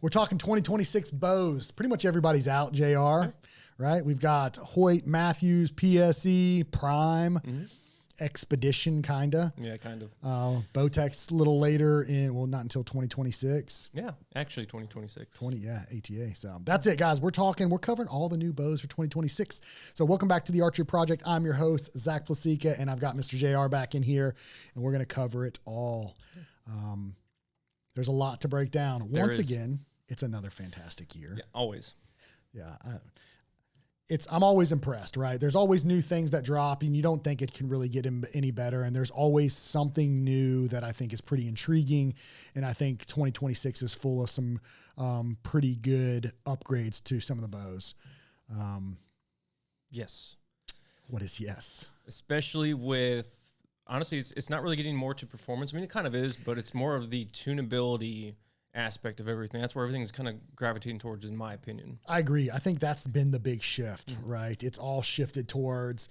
We're talking 2026 bows. Pretty much everybody's out, JR, right? We've got Hoyt, Mathews, PSE, Prime, Xpedition, kind of. Yeah, kind of. Bowtech's a little later not until 2026. Yeah, actually 2026. ATA. So that's it, guys. We're covering all the new bows for 2026. So welcome back to the Archery Project. I'm your host, Zakk Plasica, and I've got Mr. JR back in here, and we're going to cover it all. There's a lot to break down. Once again, it's another fantastic year. Yeah, always. Yeah. I'm always impressed, right? There's always new things that drop and you don't think it can really get any better. And there's always something new that I think is pretty intriguing. And I think 2026 is full of some pretty good upgrades to some of the bows. Yes. What is yes? Especially with, honestly, it's not really getting more to performance. I mean, it kind of is, but it's more of the tunability aspect of everything. That's where everything's kind of gravitating towards, in my opinion. I agree. I think that's been the big shift, right? It's all shifted towards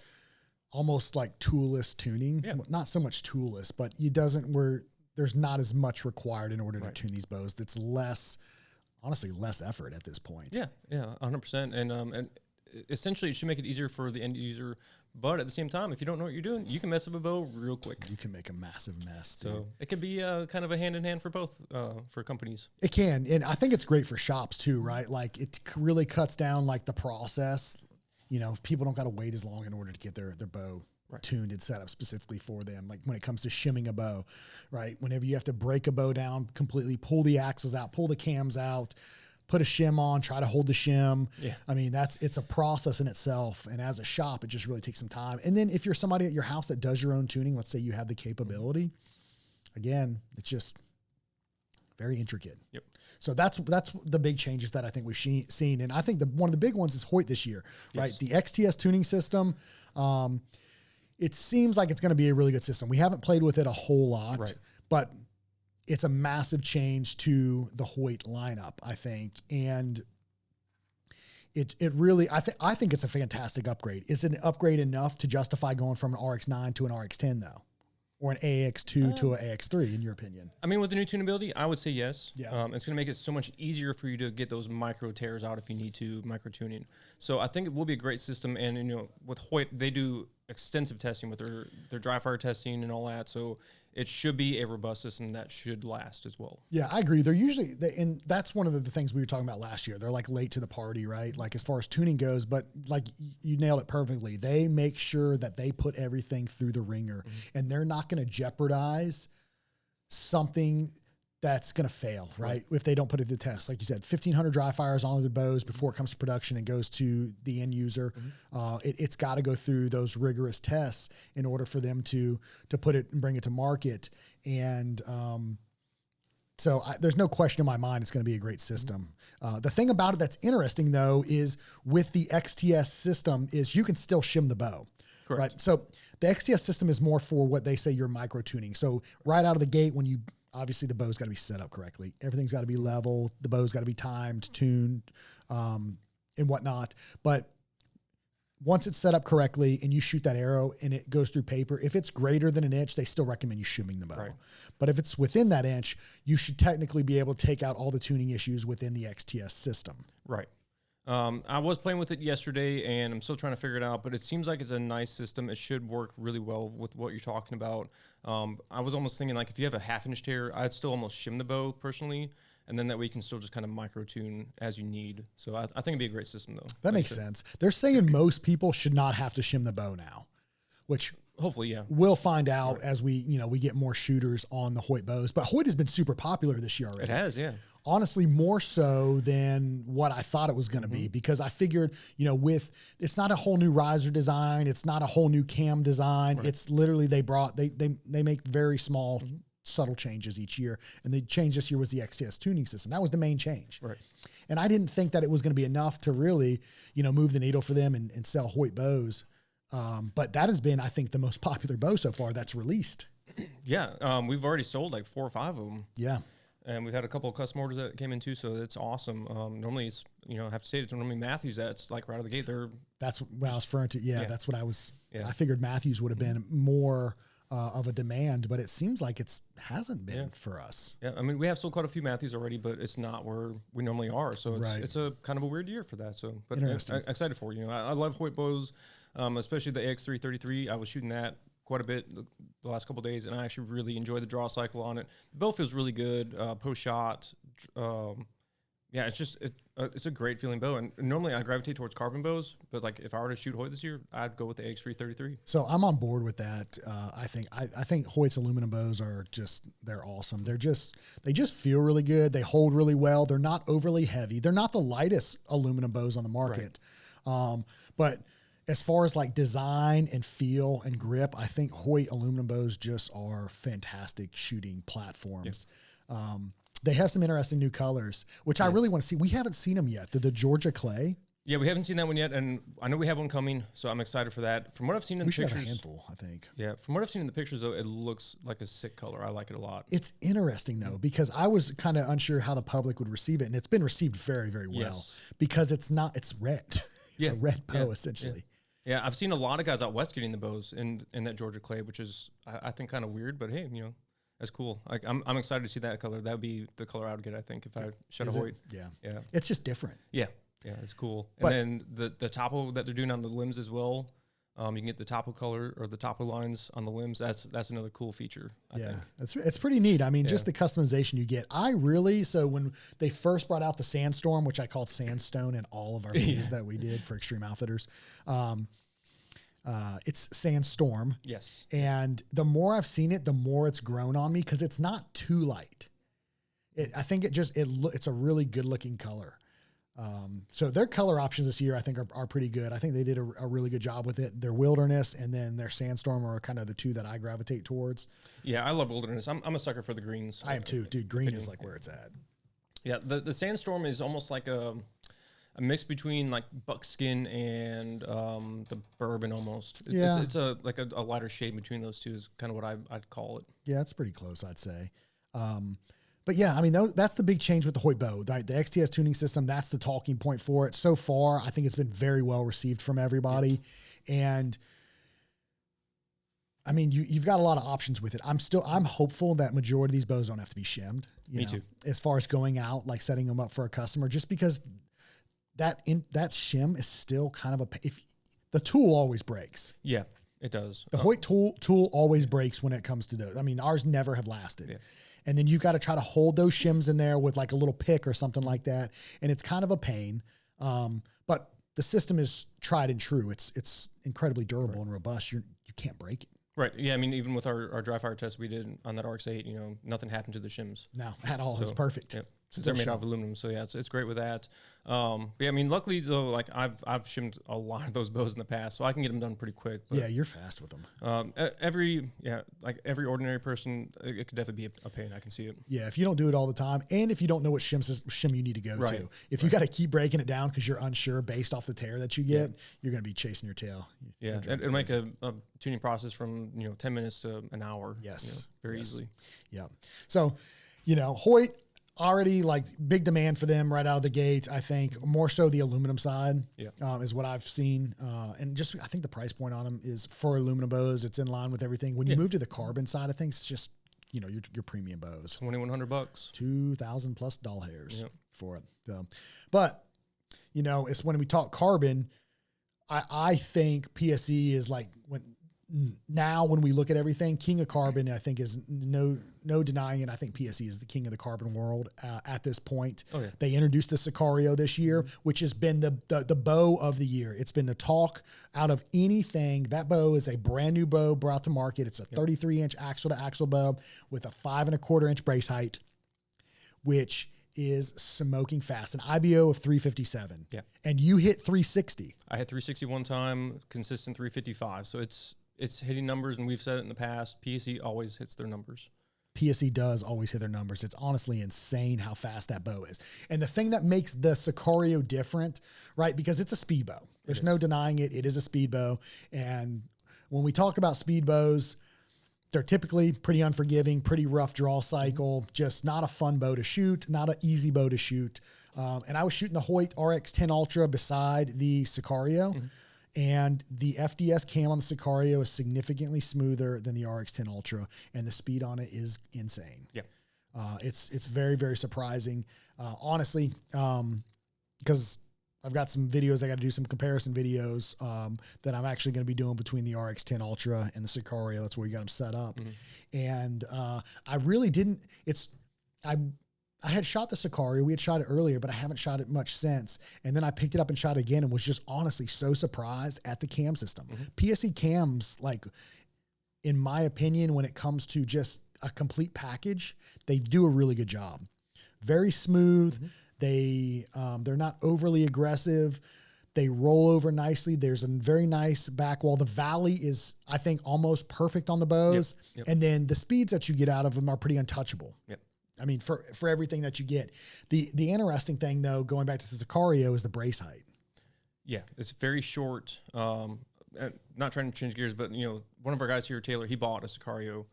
almost like toolless tuning. Yeah. Not so much toolless, but there's not as much required in order to tune these bows. That's honestly less effort at this point. Yeah, 100%. And essentially, it should make it easier for the end user. But at the same time, if you don't know what you're doing, you can mess up a bow real quick. You can make a massive mess. So it can be kind of a hand-in-hand for both, for companies. It can. And I think it's great for shops too, right? Like it really cuts down like the process. You know, people don't got to wait as long in order to get their bow tuned and set up specifically for them. Like when it comes to shimming a bow, right? Whenever you have to break a bow down completely, pull the axles out, pull the cams out, put a shim on, try to hold the shim. Yeah. I mean, it's a process in itself. And as a shop, it just really takes some time. And then if you're somebody at your house that does your own tuning, let's say you have the capability, again, it's just very intricate. Yep. So that's the big changes that I think we've seen. And I think one of the big ones is Hoyt this year, right? The XTS tuning system. It seems like it's going to be a really good system. We haven't played with it a whole lot, but it's a massive change to the Hoyt lineup, I think. And it really, I think it's a fantastic upgrade. Is it an upgrade enough to justify going from an RX-9 to an RX-10 though? Or an AX2 to an AX3 in your opinion? I mean, with the new tunability, I would say yes. Yeah. It's going to make it so much easier for you to get those micro tears out if you need to, micro tuning. So I think it will be a great system. And, you know, with Hoyt, they do extensive testing with their dry fire testing and all that. So it should be a robust system that should last as well. Yeah, I agree. They're usually, and that's one of the things we were talking about last year. They're like late to the party, right? Like as far as tuning goes, but like you nailed it perfectly. They make sure that they put everything through the ringer and they're not going to jeopardize something that's going to fail, right? If they don't put it to the test. Like you said, 1,500 dry fires on their bows before it comes to production and goes to the end user. It's got to go through those rigorous tests in order for them to put it and bring it to market. And so there's no question in my mind it's going to be a great system. The thing about it that's interesting, though, is with the XTS system is you can still shim the bow. Correct. Right? So the XTS system is more for what they say you're micro tuning. So right out of the gate, obviously the bow's got to be set up correctly. Everything's got to be level. The bow's got to be timed, tuned, and whatnot. But once it's set up correctly and you shoot that arrow and it goes through paper, if it's greater than an inch, they still recommend you shimming the bow. Right. But if it's within that inch, you should technically be able to take out all the tuning issues within the XTS system. Right. I was playing with it yesterday and I'm still trying to figure it out, but it seems like it's a nice system. It should work really well with what you're talking about. I was almost thinking like if you have a 1/2 inch tear, I'd still almost shim the bow personally. And then that way you can still just kind of micro tune as you need. So I think it'd be a great system though. That makes sense. They're saying most people should not have to shim the bow now, which hopefully, yeah, we'll find out as we get more shooters on the Hoyt bows. But Hoyt has been super popular this year already. It has, yeah. Honestly, more so than what I thought it was going to be, because I figured, it's not a whole new riser design. It's not a whole new cam design. It's literally they make very small, subtle changes each year. And the change this year was the XTS tuning system. That was the main change. Right. And I didn't think that it was going to be enough to really, move the needle for them and sell Hoyt bows. But that has been, I think, the most popular bow so far that's released. Yeah. We've already sold like 4 or 5 of them. Yeah. And we've had a couple of custom orders that came in too, so it's awesome. Normally it's, I have to say it's normally Mathews that's like right out of the gate. That's what I was referring to. Yeah, that's what I was. Yeah. I figured Mathews would have been more of a demand, but it seems like it hasn't been for us. Yeah, I mean, we have still quite a few Mathews already, but it's not where we normally are. So it's a kind of a weird year for that. So, but I'm excited for it. You know, I love Hoyt bows, especially the AX333. I was shooting that quite a bit the last couple of days, and I actually really enjoy the draw cycle on it. The bow feels really good post shot. Yeah, it's just it's a great feeling bow, and normally I gravitate towards carbon bows, but like if I were to shoot Hoyt this year, I'd go with the AX333. So I'm on board with that. I think Hoyt's aluminum bows are they're awesome. They just feel really good. They hold really well. They're not overly heavy. They're not the lightest aluminum bows on the market, but as far as like design and feel and grip, I think Hoyt aluminum bows just are fantastic shooting platforms. Yep. They have some interesting new colors, which I really want to see. We haven't seen them yet. The Georgia clay. Yeah, we haven't seen that one yet, and I know we have one coming, so I'm excited for that. From what I've seen in the pictures, have a handful, I think. Yeah, from what I've seen in the pictures, though, it looks like a sick color. I like it a lot. It's interesting though, because I was kind of unsure how the public would receive it, and it's been received very, very well because it's red. It's a red bow essentially. Yeah, I've seen a lot of guys out west getting the bows in that Georgia clay, which is I think kind of weird, but hey, you know. That's cool. Like I'm excited to see that color. That would be the color I would get, I think, if I shot a Hoyt. Yeah. It's just different. Yeah, it's cool. And then the topo that they're doing on the limbs as well. You can get the topo color or the topo lines on the limbs. That's another cool feature. I think. It's pretty neat. I mean, just the customization you get. So when they first brought out the Sandstorm, which I called Sandstone in all of our videos that we did for Extreme Outfitters. It's Sandstorm. Yes. And the more I've seen it, the more it's grown on me because it's not too light. I think it's a really good looking color. So their color options this year, I think are pretty good. I think they did a really good job with it. Their Wilderness and then their Sandstorm are kind of the two that I gravitate towards. Yeah, I love Wilderness. I'm a sucker for the greens. I am too, dude. Green is like where it's at. Yeah. The Sandstorm is almost like a mix between like buckskin and the bourbon almost. It's a lighter shade between those two is kind of what I'd call it. Yeah, it's pretty close, I'd say. But yeah, I mean, that's the big change with the Hoyt bow, right? The XTS tuning system, that's the talking point for it. So far, I think it's been very well received from everybody. Yep. And I mean, you've got a lot of options with it. I'm hopeful that majority of these bows don't have to be shimmed. Me too. As far as going out, like setting them up for a customer, just because that shim is still kind of if the tool always breaks. Yeah, it does. The Hoyt tool always breaks when it comes to those. I mean, ours never have lasted. Yeah. And then you got to try to hold those shims in there with like a little pick or something like that. And it's kind of a pain. But the system is tried and true. It's incredibly durable and robust. You can't break it. Right. Yeah. I mean, even with our dry fire test we did on that RX-8, nothing happened to the shims. No, at all. So, it's perfect. Yep. Since they're made out of aluminum, so yeah, it's great with that. But yeah, I mean, luckily though, like I've shimmed a lot of those bows in the past, so I can get them done pretty quick. But, yeah, you're fast with them. Every ordinary person, it could definitely be a pain. I can see it. Yeah, if you don't do it all the time, and if you don't know what shim you need to go to, if you got to keep breaking it down because you're unsure based off the tear that you get, you're going to be chasing your tail. It'll make a tuning process from 10 minutes to an hour. Yes, very easily. Yeah. So, Hoyt. Already like big demand for them right out of the gate. I think more so the aluminum side is what I've seen. And just, I think the price point on them is for aluminum bows. It's in line with everything. When you move to the carbon side of things, it's just, your premium bows, $2,100, $2,000 plus doll hairs for it. So, but it's when we talk carbon, I think PSE is like when we look at everything, king of carbon, I think is no denying it. I think PSE is the king of the carbon world at this point. Oh, yeah. They introduced the Sicario this year, which has been the bow of the year. It's been the talk out of anything. That bow is a brand new bow brought to market. It's a 33-inch axle to axle bow with a 5 1/4-inch brace height, which is smoking fast. An IBO of 357. Yeah. And you hit 360. I hit 360 one time, consistent 355. So it's hitting numbers, and we've said it in the past. PSE always hits their numbers. PSE does always hit their numbers. It's honestly insane how fast that bow is. And the thing that makes the Sicario different, right, because it's a speed bow. There's no denying it. It is a speed bow. And when we talk about speed bows, they're typically pretty unforgiving, pretty rough draw cycle, just not a fun bow to shoot, not an easy bow to shoot. And I was shooting the Hoyt RX10 Ultra beside the Sicario. And the FDS cam on the Sicario is significantly smoother than the RX10 Ultra, and the speed on it is insane. Yeah. It's very, very surprising, honestly, because I've got some videos. I got to do some comparison videos that I'm actually going to be doing between the RX10 Ultra and the Sicario. That's where we got them set up. And I really didn't. I had shot the Sicario. We had shot it earlier, but I haven't shot it much since. And then I picked it up and shot it again and was just honestly so surprised at the cam system. PSE cams, like, in my opinion, when it comes to just a complete package, they do a really good job. Very smooth. They're not overly aggressive. They roll over nicely. There's a very nice back wall. The valley is, I think, almost perfect on the bows. And then the speeds that you get out of them are pretty untouchable. I mean, for everything that you get. The interesting thing, though, going back to the Sicario, is the brace height. Yeah, it's very short. Not trying to change gears, but, you know, one of our guys here, Taylor, he bought a Sicario,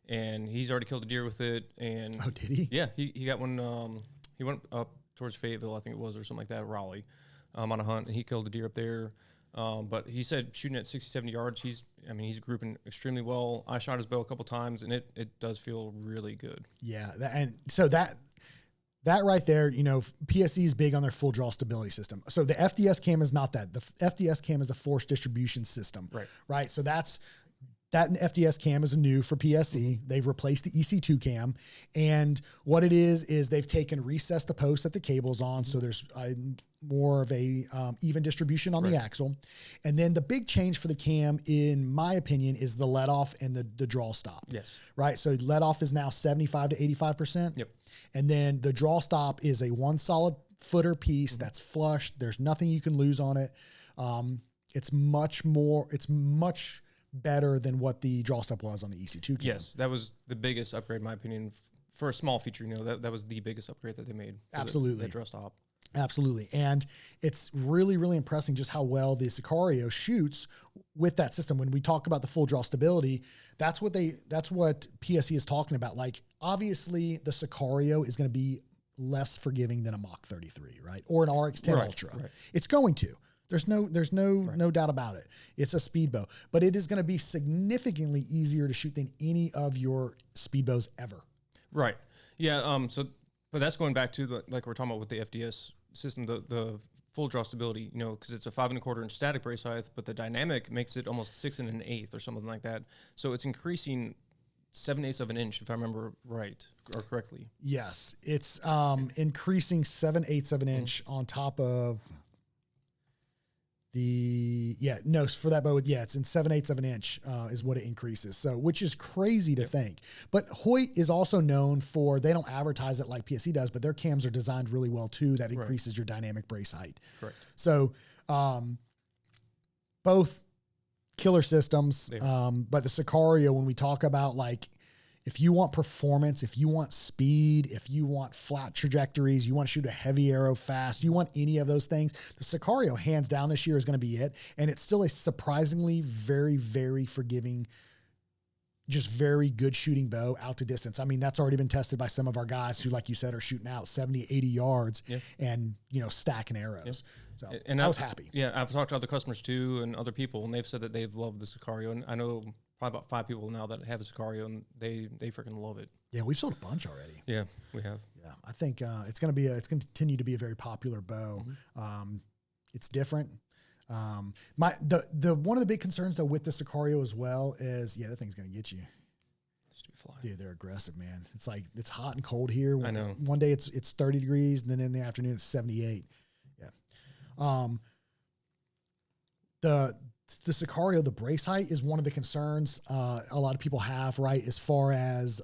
and he's already killed a deer with it. And oh, did he? Yeah, he got one. He went up towards Fayetteville, I think it was, or something like that, Raleigh, on a hunt, and he killed a deer up there. But he said shooting at 60, 70 yards, he's grouping extremely well. I shot his bow a couple times, and it does feel really good. Yeah, and so that right there, you know, PSE is big on their full draw stability system. So the FDS cam is not that. The FDS cam is a force distribution system. Right. So that FDS cam is new for PSE. They've replaced the EC2 cam. And what it is they've recessed the posts that the cable's on. So there's more of a even distribution on the axle. And then the big change for the cam, in my opinion, is the let off and the draw stop. Yes. Right. So let off is now 75 to 85%. Yep. And then the draw stop is a one solid footer piece that's flush. There's nothing you can lose on it. It's much better than what the draw stop was on the EC2 cam. Yes, that was the biggest upgrade, in my opinion, for a small feature. You know, that was the biggest upgrade that they made. Absolutely. The draw stop. Absolutely. And it's really, really impressive just how well the Sicario shoots with that system. When we talk about the full draw stability, that's what PSE is talking about. Like, obviously the Sicario is going to be less forgiving than a Mach 33, right? Or an RX10 Ultra. Right. It's going to. There's no doubt about it. It's a speed bow, but it is going to be significantly easier to shoot than any of your speed bows ever. Right. Yeah. But that's going back to like we're talking about with the FDS system, the full draw stability, you know, because it's a 5 1/4 inch static brace height, but the dynamic makes it almost 6 1/8 or something like that. So it's increasing 7/8 of an inch, if I remember right or correctly. Yes. It's increasing 7/8 of an inch on top of for that bow, it's in 7/8 of an inch is what it increases. So, which is crazy to think. But Hoyt is also known for, they don't advertise it like PSE does, but their cams are designed really well too. That increases your dynamic brace height. Correct. So, both killer systems. But the Sicario, when we talk about, like, if you want performance, if you want speed, if you want flat trajectories, you want to shoot a heavy arrow fast, you want any of those things, the Sicario, hands down, this year is going to be it. And it's still a surprisingly very, very forgiving, just very good shooting bow out to distance. I mean, that's already been tested by some of our guys who, like you said, are shooting out 70, 80 yards and, you know, stacking arrows. So and I was happy. Yeah, I've talked to other customers too and other people, and they've said that they've loved the Sicario. And I know probably about 5 people now that have a Sicario, and they freaking love it. Yeah, we've sold a bunch already. Yeah, we have. Yeah, I think it's going to continue to be a very popular bow. It's different. One of the big concerns though with the Sicario as well is, that thing's going to get you. Dude, they're aggressive, man. It's like, it's hot and cold here. I know. One day it's 30 degrees, and then in the afternoon it's 78. Yeah. The Sicario, the brace height is one of the concerns a lot of people have, right, as far as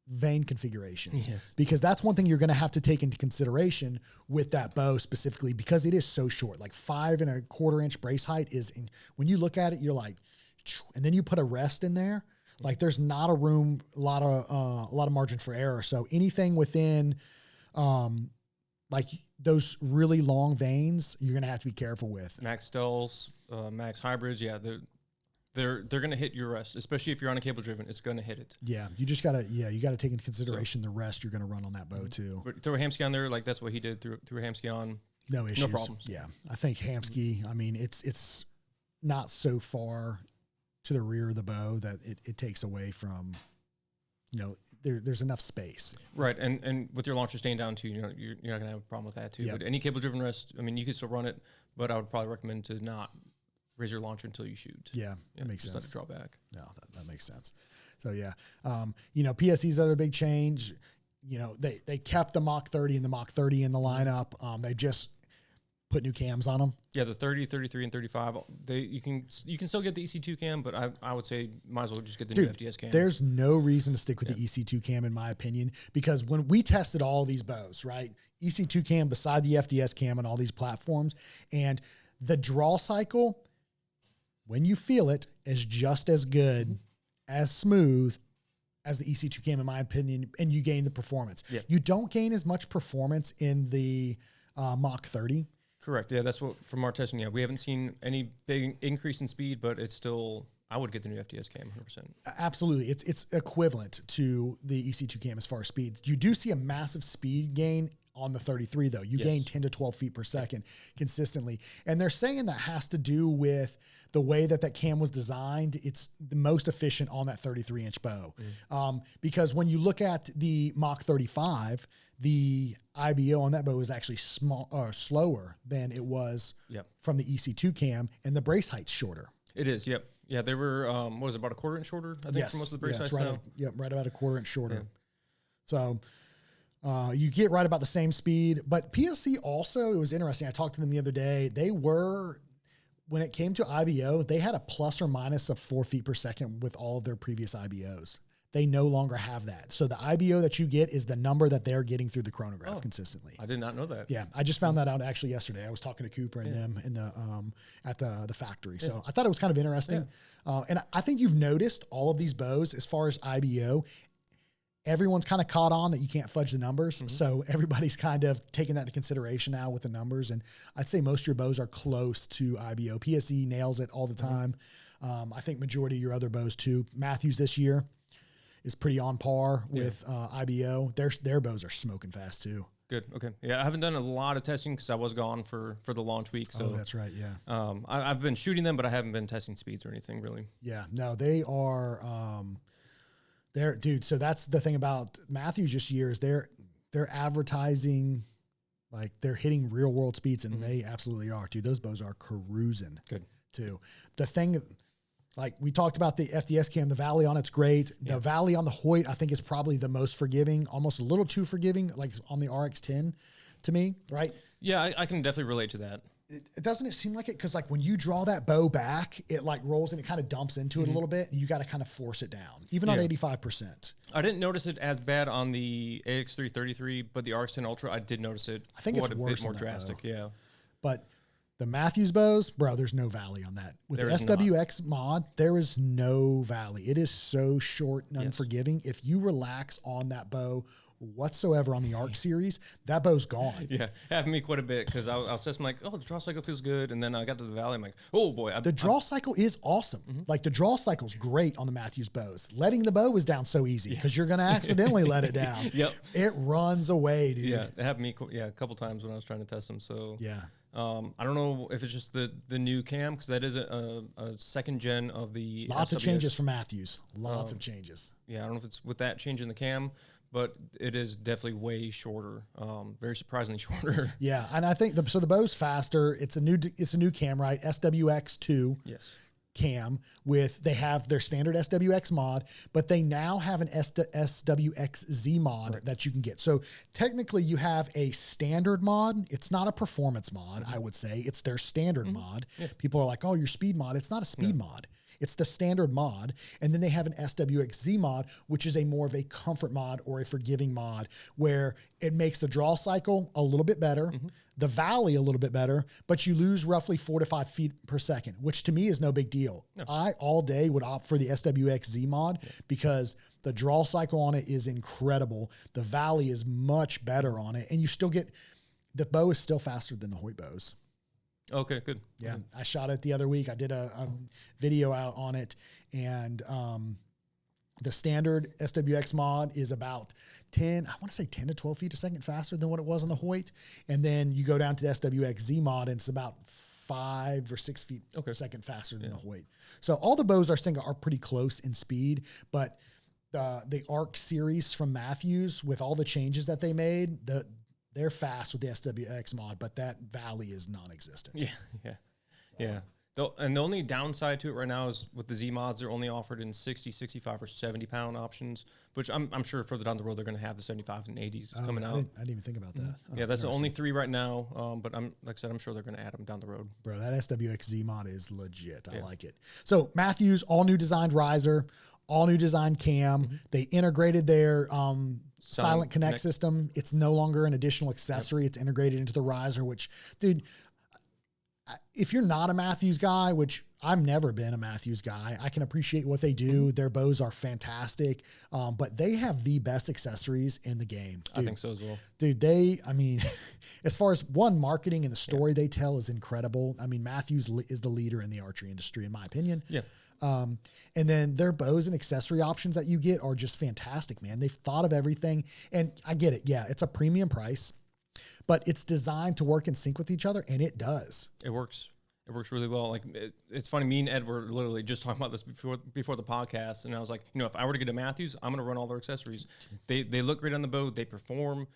vane configuration. Yes. Because that's one thing you're going to have to take into consideration with that bow specifically, because it is so short. Like 5 1/4 inch brace height when you look at it, you're like, and then you put a rest in there, like there's not a lot of margin for error. So anything within like those really long vanes, you're going to have to be careful with. Max Stealths, Max Hybrids, they're going to hit your rest, especially if you're on a cable driven. It's going to hit it. Yeah, you just got to take into consideration the rest you're going to run on that bow too. But throw a Hamsky on there, like that's what he did. Threw a Hamsky on. No issues. No problems. Yeah. I think Hamsky, I mean, it's not so far to the rear of the bow that it takes away from, there's enough space. Right. And with your launcher staying down too, you're not going to have a problem with that too. Yep. But any cable driven rest, I mean, you could still run it, but I would probably recommend to not raise your launcher until you shoot. Yeah. That makes sense. Just let it draw back. No, that makes sense. So yeah. PSE's other big change, they kept the Mach 30 and the Mach 30 in the lineup. They just put new cams on them. Yeah, the 30, 33, and 35. You can still get the EC2 cam, but I would say might as well just get the new FDS cam. There's no reason to stick with the EC2 cam in my opinion, because when we tested all these bows, right, EC2 cam beside the FDS cam on all these platforms, and the draw cycle, when you feel it, is just as good, as smooth as the EC2 cam in my opinion, and you gain the performance. Yeah. You don't gain as much performance in the Mach 30. Correct. Yeah, that's what from our testing. Yeah, we haven't seen any big increase in speed, but it's still. I would get the new FDS cam 100%. Absolutely, it's equivalent to the EC2 cam as far as speed. You do see a massive speed gain on the 33 though. You gain 10 to 12 feet per second consistently, and they're saying that has to do with the way that cam was designed. It's the most efficient on that 33-inch bow, because when you look at the Mach 35. The IBO on that bow is actually slower than it was from the EC2 cam, and the brace height's shorter. It is, yep. Yeah, they were, what was it, about a quarter inch shorter, I think, for most of the brace heights now? Right about a quarter inch shorter. Yeah. So you get right about the same speed. But PSE also, it was interesting, I talked to them the other day, when it came to IBO, they had a plus or minus of 4 feet per second with all of their previous IBOs. They no longer have that. So the IBO that you get is the number that they're getting through the chronograph consistently. I did not know that. Yeah. I just found that out actually yesterday. I was talking to Cooper and them in the, at the factory. So I thought it was kind of interesting. And I think you've noticed all of these bows as far as IBO, everyone's kind of caught on that you can't fudge the numbers. So everybody's kind of taking that into consideration now with the numbers. And I'd say most of your bows are close to IBO. PSE nails it all the time. I think majority of your other bows too. Mathews this year is pretty on par with IBO. Their bows are smoking fast too. Good. Okay. Yeah, I haven't done a lot of testing because I was gone for the launch week. So that's right. Yeah. I've been shooting them, but I haven't been testing speeds or anything really. Yeah. No, they are. Dude. So that's the thing about Mathews this year is they're advertising like they're hitting real world speeds, and they absolutely are, dude. Those bows are cruising. Good too. The thing. Like we talked about the FDS cam, the Valley on it's great. The Valley on the Hoyt, I think, is probably the most forgiving, almost a little too forgiving, like on the RX-10 to me, right? Yeah, I can definitely relate to that. Doesn't it seem like it? Because like when you draw that bow back, it like rolls and it kind of dumps into it a little bit, and you got to kind of force it down, even on 85%. I didn't notice it as bad on the AX333, but the RX-10 Ultra, I did notice it. I think it's worse, bit more drastic. Bow. Yeah, but the Mathews bows, bro, there's no valley on that. With the SWX mod, there is no valley. It is so short and unforgiving. If you relax on that bow whatsoever on the ARC series, that bow's gone. Yeah, happened to me quite a bit because I was just like, oh, the draw cycle feels good. And then I got to the valley, I'm like, oh boy. The draw cycle is awesome. Like the draw cycle's great on the Mathews bows. Letting the bow is down so easy because you're going to accidentally let it down. It runs away, dude. Yeah, it happened to me a couple times when I was trying to test them. So yeah. I don't know if it's just the new cam, because that is a second gen of the lots SWX. of changes for Mathews. Lots of changes. Yeah, I don't know if it's with that change in the cam, but it is definitely way shorter. Very surprisingly shorter. Yeah, and I think the bow's faster. It's a new cam, right? SWX 2. Yes. Cam they have their standard SWX mod, but they now have an SWX Z mod that you can get. So technically you have a standard mod. It's not a performance mod. I would say it's their standard mod. Yeah. People are like, oh, your speed mod. It's not a speed mod. It's the standard mod. And then they have an SWX Z mod, which is a more of a comfort mod or a forgiving mod where it makes the draw cycle a little bit better, the valley a little bit better, but you lose roughly 4 to 5 feet per second, which to me is no big deal. No. I all day would opt for the SWX Z mod because the draw cycle on it is incredible. The valley is much better on it. And you still get, the bow is still faster than the Hoyt bows. Okay, good. Yeah, I shot it the other week. I did a video out on it, and The standard SWX mod is about 10 to 12 feet a second faster than what it was on the Hoyt. And then you go down to the SWX Z mod and it's about 5 or 6 feet a second faster than the Hoyt. So all the bows are pretty close in speed, but the ARC series from Mathews, with all the changes that they made, they're fast with the SWX mod, but that valley is non-existent. Yeah. And the only downside to it right now is with the Z mods, they're only offered in 60, 65, or 70 pound options, which I'm sure further down the road they're going to have the 75s and 80s coming out. I didn't even think about that. Yeah, that's the only 3 right now. But like I said, I'm sure they're going to add them down the road. Bro, that SWX Z mod is legit. I like it. So Mathews, all new designed riser, all new designed cam. They integrated their silent connect system. It's no longer an additional accessory. It's integrated into the riser, which, dude, if you're not a Mathews guy, which I've never been a Mathews guy, I can appreciate what they do. Their bows are fantastic, but they have the best accessories in the game. Dude, I think so as well. Dude, as far as marketing and the story they tell is incredible. I mean, Mathews is the leader in the archery industry, in my opinion. Yeah. And then their bows and accessory options that you get are just fantastic, man. They've thought of everything, and I get it. Yeah, it's a premium price, but it's designed to work in sync with each other, and it does. It works. It works really well. Like it's funny. Me and Ed were literally just talking about this before the podcast, and I was like, if I were to get a Mathews, I'm going to run all their accessories. They look great on the bow. They perform.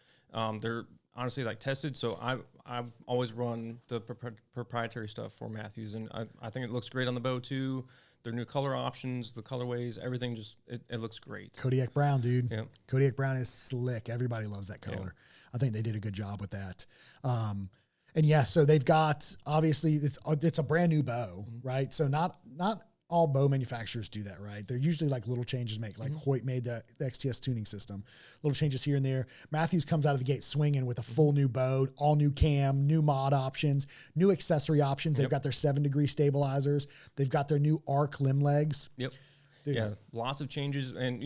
They're honestly like tested. So I've always run the proprietary stuff for Mathews, and I think it looks great on the bow too. Their new color options, the colorways, everything it looks great. Kodiak brown, dude. Yep. Kodiak brown is slick. Everybody loves that color. Yep. I think they did a good job with that. And yeah, so they've got, obviously it's a brand new bow, right? So not all bow manufacturers do that, right? They're usually like little changes like Hoyt made the XTS tuning system, little changes here and there. Mathews comes out of the gate swinging with a full new bow, all new cam, new mod options, new accessory options. They've got their 7-degree stabilizers. They've got their new ARC limb legs. Yep. Dude. Yeah, lots of changes. And,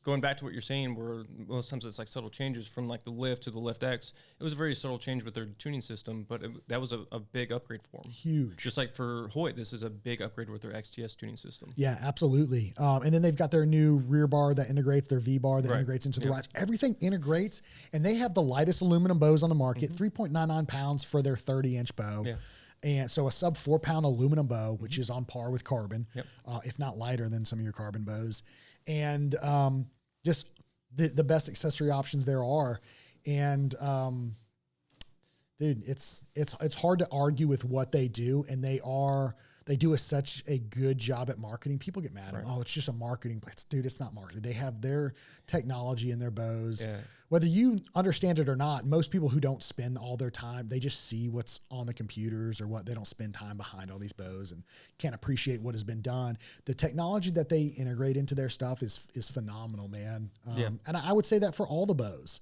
going back to what you're saying, where most times it's like subtle changes from like the lift to the lift X. It was a very subtle change with their tuning system, but that was a big upgrade for them. Huge. Just like for Hoyt, this is a big upgrade with their XTS tuning system. Yeah, absolutely. And then they've got their new rear bar that integrates, their V bar that integrates into the rise. Everything integrates, and they have the lightest aluminum bows on the market, 3.99 pounds for their 30-inch bow. Yeah. And so a sub 4-pound aluminum bow, which is on par with carbon, if not lighter than some of your carbon bows. And just the best accessory options there are. And dude, it's hard to argue with what they do, and they do such a good job at marketing. People get mad at them. Oh, it's just a marketing, but it's not marketing. They have their technology in their bows. Yeah. Whether you understand it or not, most people who don't spend all their time, they just see what's on the computers or what. They don't spend time behind all these bows and can't appreciate what has been done. The technology that they integrate into their stuff is phenomenal, man. And I would say that for all the bows.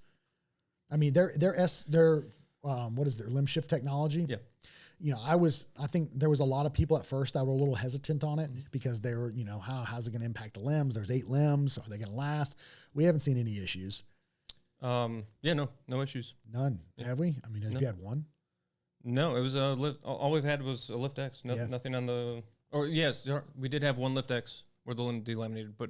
I mean, their what is their limb shift technology? Yeah. I think there was a lot of people at first that were a little hesitant on it because they were, how's it going to impact the limbs? There's 8 limbs. Are they going to last? We haven't seen any issues. No issues. None. Yeah. Have we? I mean, have you had one? No, it was a lift. All we've had was a lift X. Nothing on the, yes, we did have one lift X where the limb delaminated, but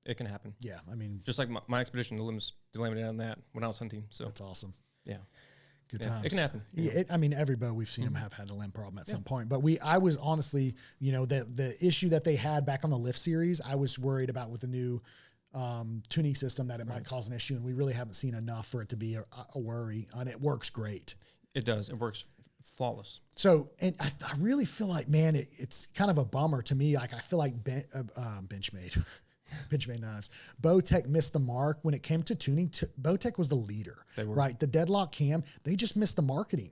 it can happen. Yeah. I mean, just like my Xpedition, the limbs delaminated on that when I was hunting. So that's awesome. Yeah. Good times. It can happen. Yeah, every bow we've seen them have had a limb problem at some point. But I was honestly, the issue that they had back on the lift series, I was worried about with the new tuning system that it might cause an issue, and we really haven't seen enough for it to be a worry. And it works great. It does. It works flawless. So, and I really feel like, man, it's kind of a bummer to me. Like I feel like Benchmade. Benchmade knives. Bowtech missed the mark when it came to tuning. Bowtech was the leader, right? The Deadlock cam, they just missed the marketing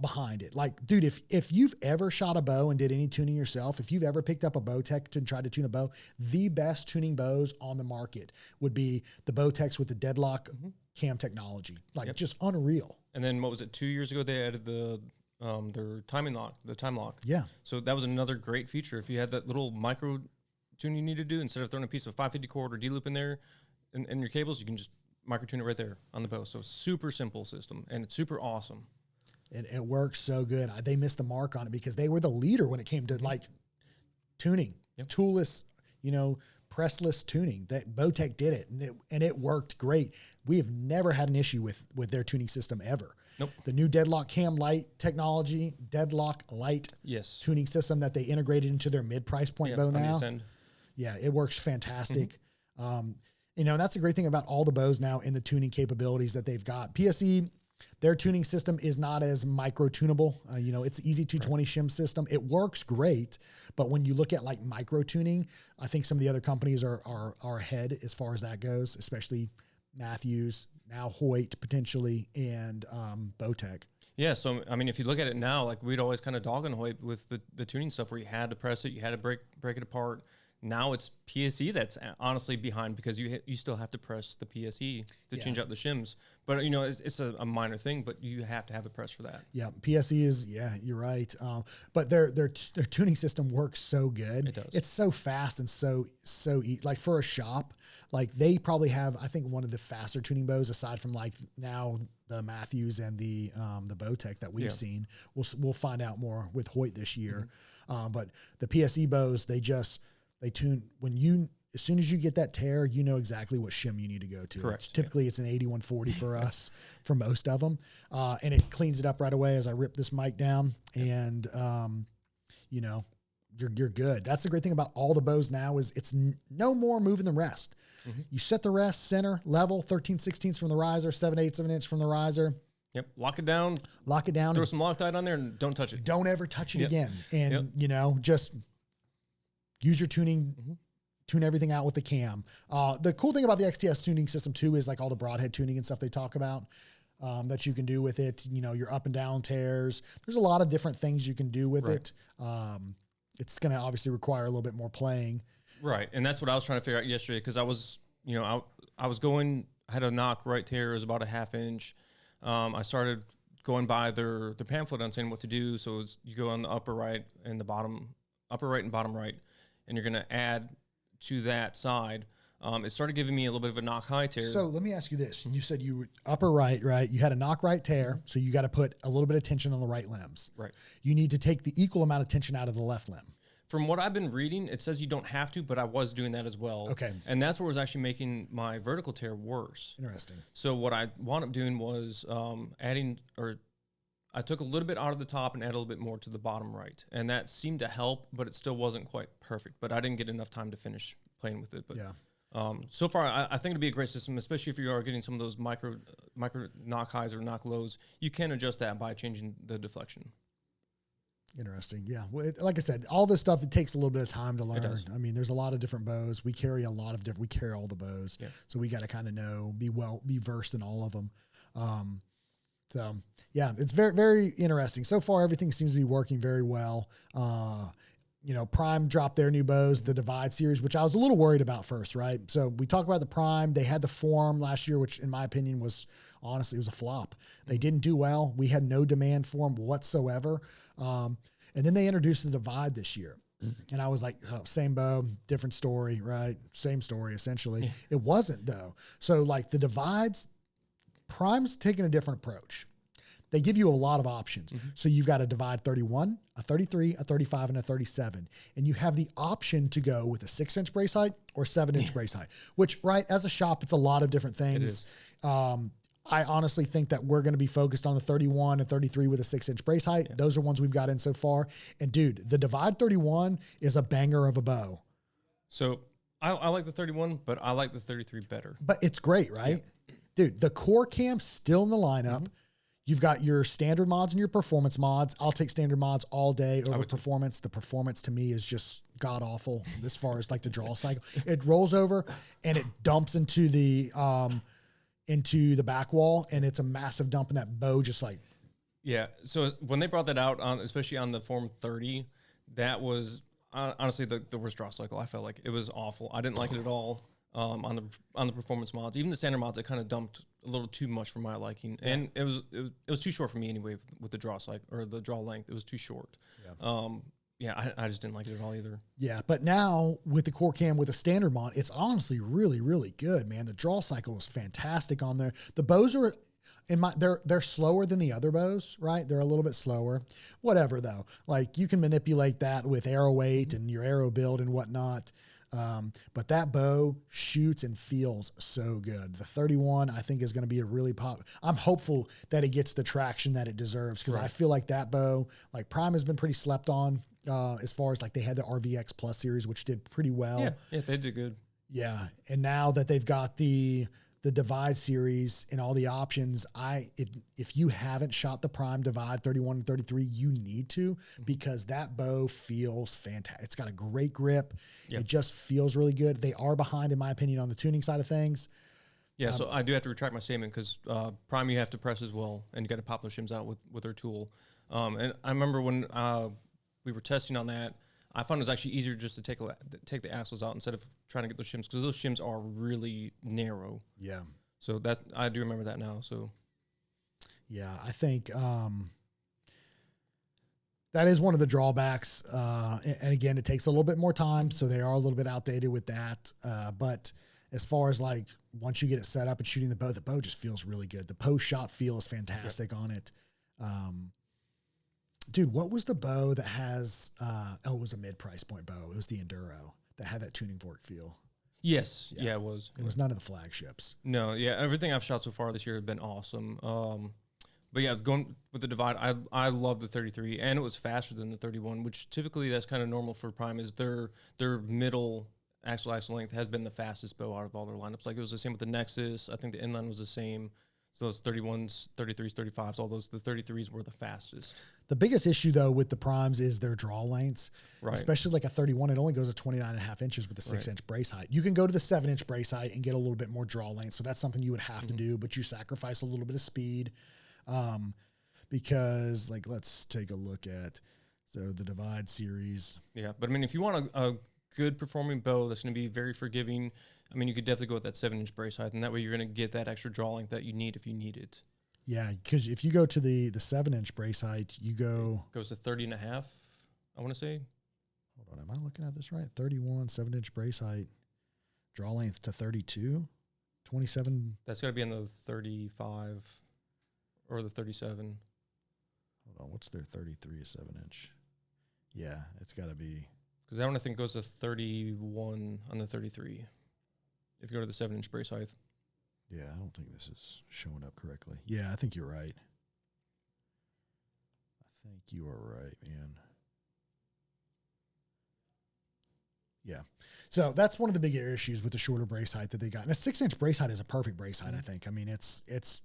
behind it. Like, dude, if you've ever shot a bow and did any tuning yourself, if you've ever picked up a Bowtech to try to tune a bow, the best tuning bows on the market would be the Bowtechs with the Deadlock cam technology. Like, just unreal. And then what was it? 2 years ago, they added their timing lock, the time lock. Yeah. So that was another great feature. If you had that little micro tune you need to do, instead of throwing a piece of 550 cord or D-loop in there in your cables, you can just micro tune it right there on the bow. So super simple system, and it's super awesome. It works so good. They missed the mark on it because they were the leader when it came to like tuning, toolless, pressless tuning. That Bowtech did it, and it worked great. We have never had an issue with their tuning system ever. Nope. The new Deadlock Cam Light technology, Deadlock Light tuning system that they integrated into their mid-price point bow now. Yeah, it works fantastic. You know, and that's a great thing about all the bows now in the tuning capabilities that they've got. PSE, their tuning system is not as micro tunable. You know, it's easy 220 shim system. It works great, but when you look at like micro tuning, I think some of the other companies are ahead as far as that goes, especially Mathews, now Hoyt potentially, and Bowtech. Yeah, so I mean, if you look at it now, like we'd always kind of dog on Hoyt with the tuning stuff, where you had to press it, you had to break it apart. Now it's PSE that's honestly behind, because you still have to press the PSE to change out the shims. But, you know, it's a minor thing, but you have to have a press for that. Yeah, PSE is, you're right. But their tuning system works so good. It does. It's so fast and so easy. Like for a shop, like they probably have, I think, one of the faster tuning bows aside from like now the Mathews and the Bowtech that we've seen. We'll find out more with Hoyt this year. But the PSE bows, they tune as soon as you get that tear, you know exactly what shim you need to go to. Correct. Typically it's an 8140 for us, for most of them. And it cleans it up right away as I rip this mic down, and, you know, you're good. That's the great thing about all the bows now is it's no more moving the rest. You set the rest center level, 13/16 from the riser, 7/8 of an inch from the riser. Yep. Lock it down. Throw some Loctite on there and don't touch it. Don't ever touch it again. And, you know, just use your tuning, tune everything out with the cam. The cool thing about the XTS tuning system too is like all the broadhead tuning and stuff they talk about that you can do with it. You know, your up and down tears. There's a lot of different things you can do with it. It's going to obviously require a little bit more playing. Right. And that's what I was trying to figure out yesterday, because I was, you know, I had a knock right tear. It was about a 1/2 inch. I started going by their pamphlet on saying what to do. So you go on the upper right and bottom right, and you're going to add to that side. It started giving me a little bit of a knock high tear. So let me ask you this. You said you were upper right? You had a knock right tear. So you got to put a little bit of tension on the right limbs. Right. You need to take the equal amount of tension out of the left limb. From what I've been reading, it says you don't have to, but I was doing that as well. Okay. And that's what was actually making my vertical tear worse. Interesting. So what I wound up doing was I took a little bit out of the top and added a little bit more to the bottom right. And that seemed to help, but it still wasn't quite perfect. But I didn't get enough time to finish playing with it. But so far, I think it'd be a great system, especially if you are getting some of those micro knock highs or knock lows. You can adjust that by changing the deflection. Interesting. Yeah. Well, like I said, all this stuff, it takes a little bit of time to learn. It does. I mean, there's a lot of different bows. We carry we carry all the bows. Yeah. So we got to kind of be versed in all of them. So yeah, it's very, very interesting. So far, everything seems to be working very well. You know, Prime dropped their new bows, the Divide series, which I was a little worried about first, right? So we talk about the Prime. They had the Form last year, which in my opinion was honestly, it was a flop. They didn't do well. We had no demand for them whatsoever. And then they introduced the Divide this year. And I was like, oh, same bow, different story, right? Same story, essentially. Yeah. It wasn't, though. So like the Divides, Prime's taking a different approach. They give you a lot of options. So you've got a Divide 31, a 33, a 35, and a 37. And you have the option to go with a 6-inch brace height or 7-inch brace height, which, right, as a shop, it's a lot of different things. It is. I honestly think that we're going to be focused on the 31 and 33 with a 6-inch brace height. Yeah. Those are ones we've got in so far. And dude, the Divide 31 is a banger of a bow. So I like the 31, but I like the 33 better. But it's great, right? Yeah. Dude, the core cam's still in the lineup. You've got your standard mods and your performance mods. I'll take standard mods all day over performance. The performance to me is just god awful as far as like the draw cycle. It rolls over and it dumps into the back wall, and it's a massive dump in that bow, just like. Yeah. So when they brought that out, especially on the Form 30, that was honestly the worst draw cycle. I felt like it was awful. I didn't like it at all. On the performance mods, even the standard mods, it kind of dumped a little too much for my liking, and it was too short for me anyway with the draw cycle or the draw length. It was too short. Yeah. I just didn't like it at all either. Yeah, but now with the core cam with a standard mod, it's honestly really, really good, man. The draw cycle is fantastic on there. The bows are they're slower than the other bows, right? They're a little bit slower. Whatever though, like you can manipulate that with arrow weight and your arrow build and whatnot. But that bow shoots and feels so good. The 31, I think, is going to be a really I'm hopeful that it gets the traction that it deserves, because I feel like that bow, like Prime has been pretty slept on as far as like they had the RVX Plus series, which did pretty well. Yeah, they did good. Yeah, and now that they've got the Divide series and all the options, if you haven't shot the Prime Divide 31 and 33, you need to, because that bow feels fantastic. It's got a great grip. Yep. It just feels really good. They are behind, in my opinion, on the tuning side of things. Yeah, so I do have to retract my statement, because Prime you have to press as well, and you got to pop those shims out with their tool. And I remember when we were testing on that, I found it was actually easier just to take the axles out instead of trying to get those shims, because those shims are really narrow. Yeah. So that I do remember that now. So yeah, I think that is one of the drawbacks. And again, it takes a little bit more time, so they are a little bit outdated with that. But as far as like once you get it set up and shooting the bow just feels really good. The post shot feel is fantastic on it. Dude, what was the bow that has, it was a mid-price point bow. It was the Enduro that had that tuning fork feel. Yes. Yeah, it was. It was none of the flagships. No, yeah, everything I've shot so far this year has been awesome. But yeah, going with the Divide, I love the 33, and it was faster than the 31, which typically that's kind of normal for Prime, is their middle axle length has been the fastest bow out of all their lineups. Like it was the same with the Nexus. I think the inline was the same. So those 31s, 33s, 35s, all those, the 33s were the fastest. The biggest issue, though, with the Primes is their draw lengths, especially like a 31. It only goes to 29.5 inches with a 6-inch brace height. You can go to the 7-inch brace height and get a little bit more draw length. So that's something you would have to do, but you sacrifice a little bit of speed because, like, let's take a look at the Divide series. Yeah, but I mean, if you want a good performing bow that's going to be very forgiving, I mean, you could definitely go with that 7-inch brace height, and that way you're going to get that extra draw length that you need if you need it. Yeah, because if you go to the 7-inch brace height, you go... It goes to 30.5, I want to say. Hold on, am I looking at this right? 31, 7-inch brace height, draw length to 32, 27... That's got to be in the 35 or the 37. Hold on, what's their 33 7-inch? Yeah, it's got to be... Because that one, I think, goes to 31 on the 33. If you go to the 7-inch brace height. Yeah, I don't think this is showing up correctly. Yeah, I think you're right. I think you are right, man. Yeah. So that's one of the bigger issues with the shorter brace height that they got. And a 6-inch brace height is a perfect brace height, I think. I mean, it's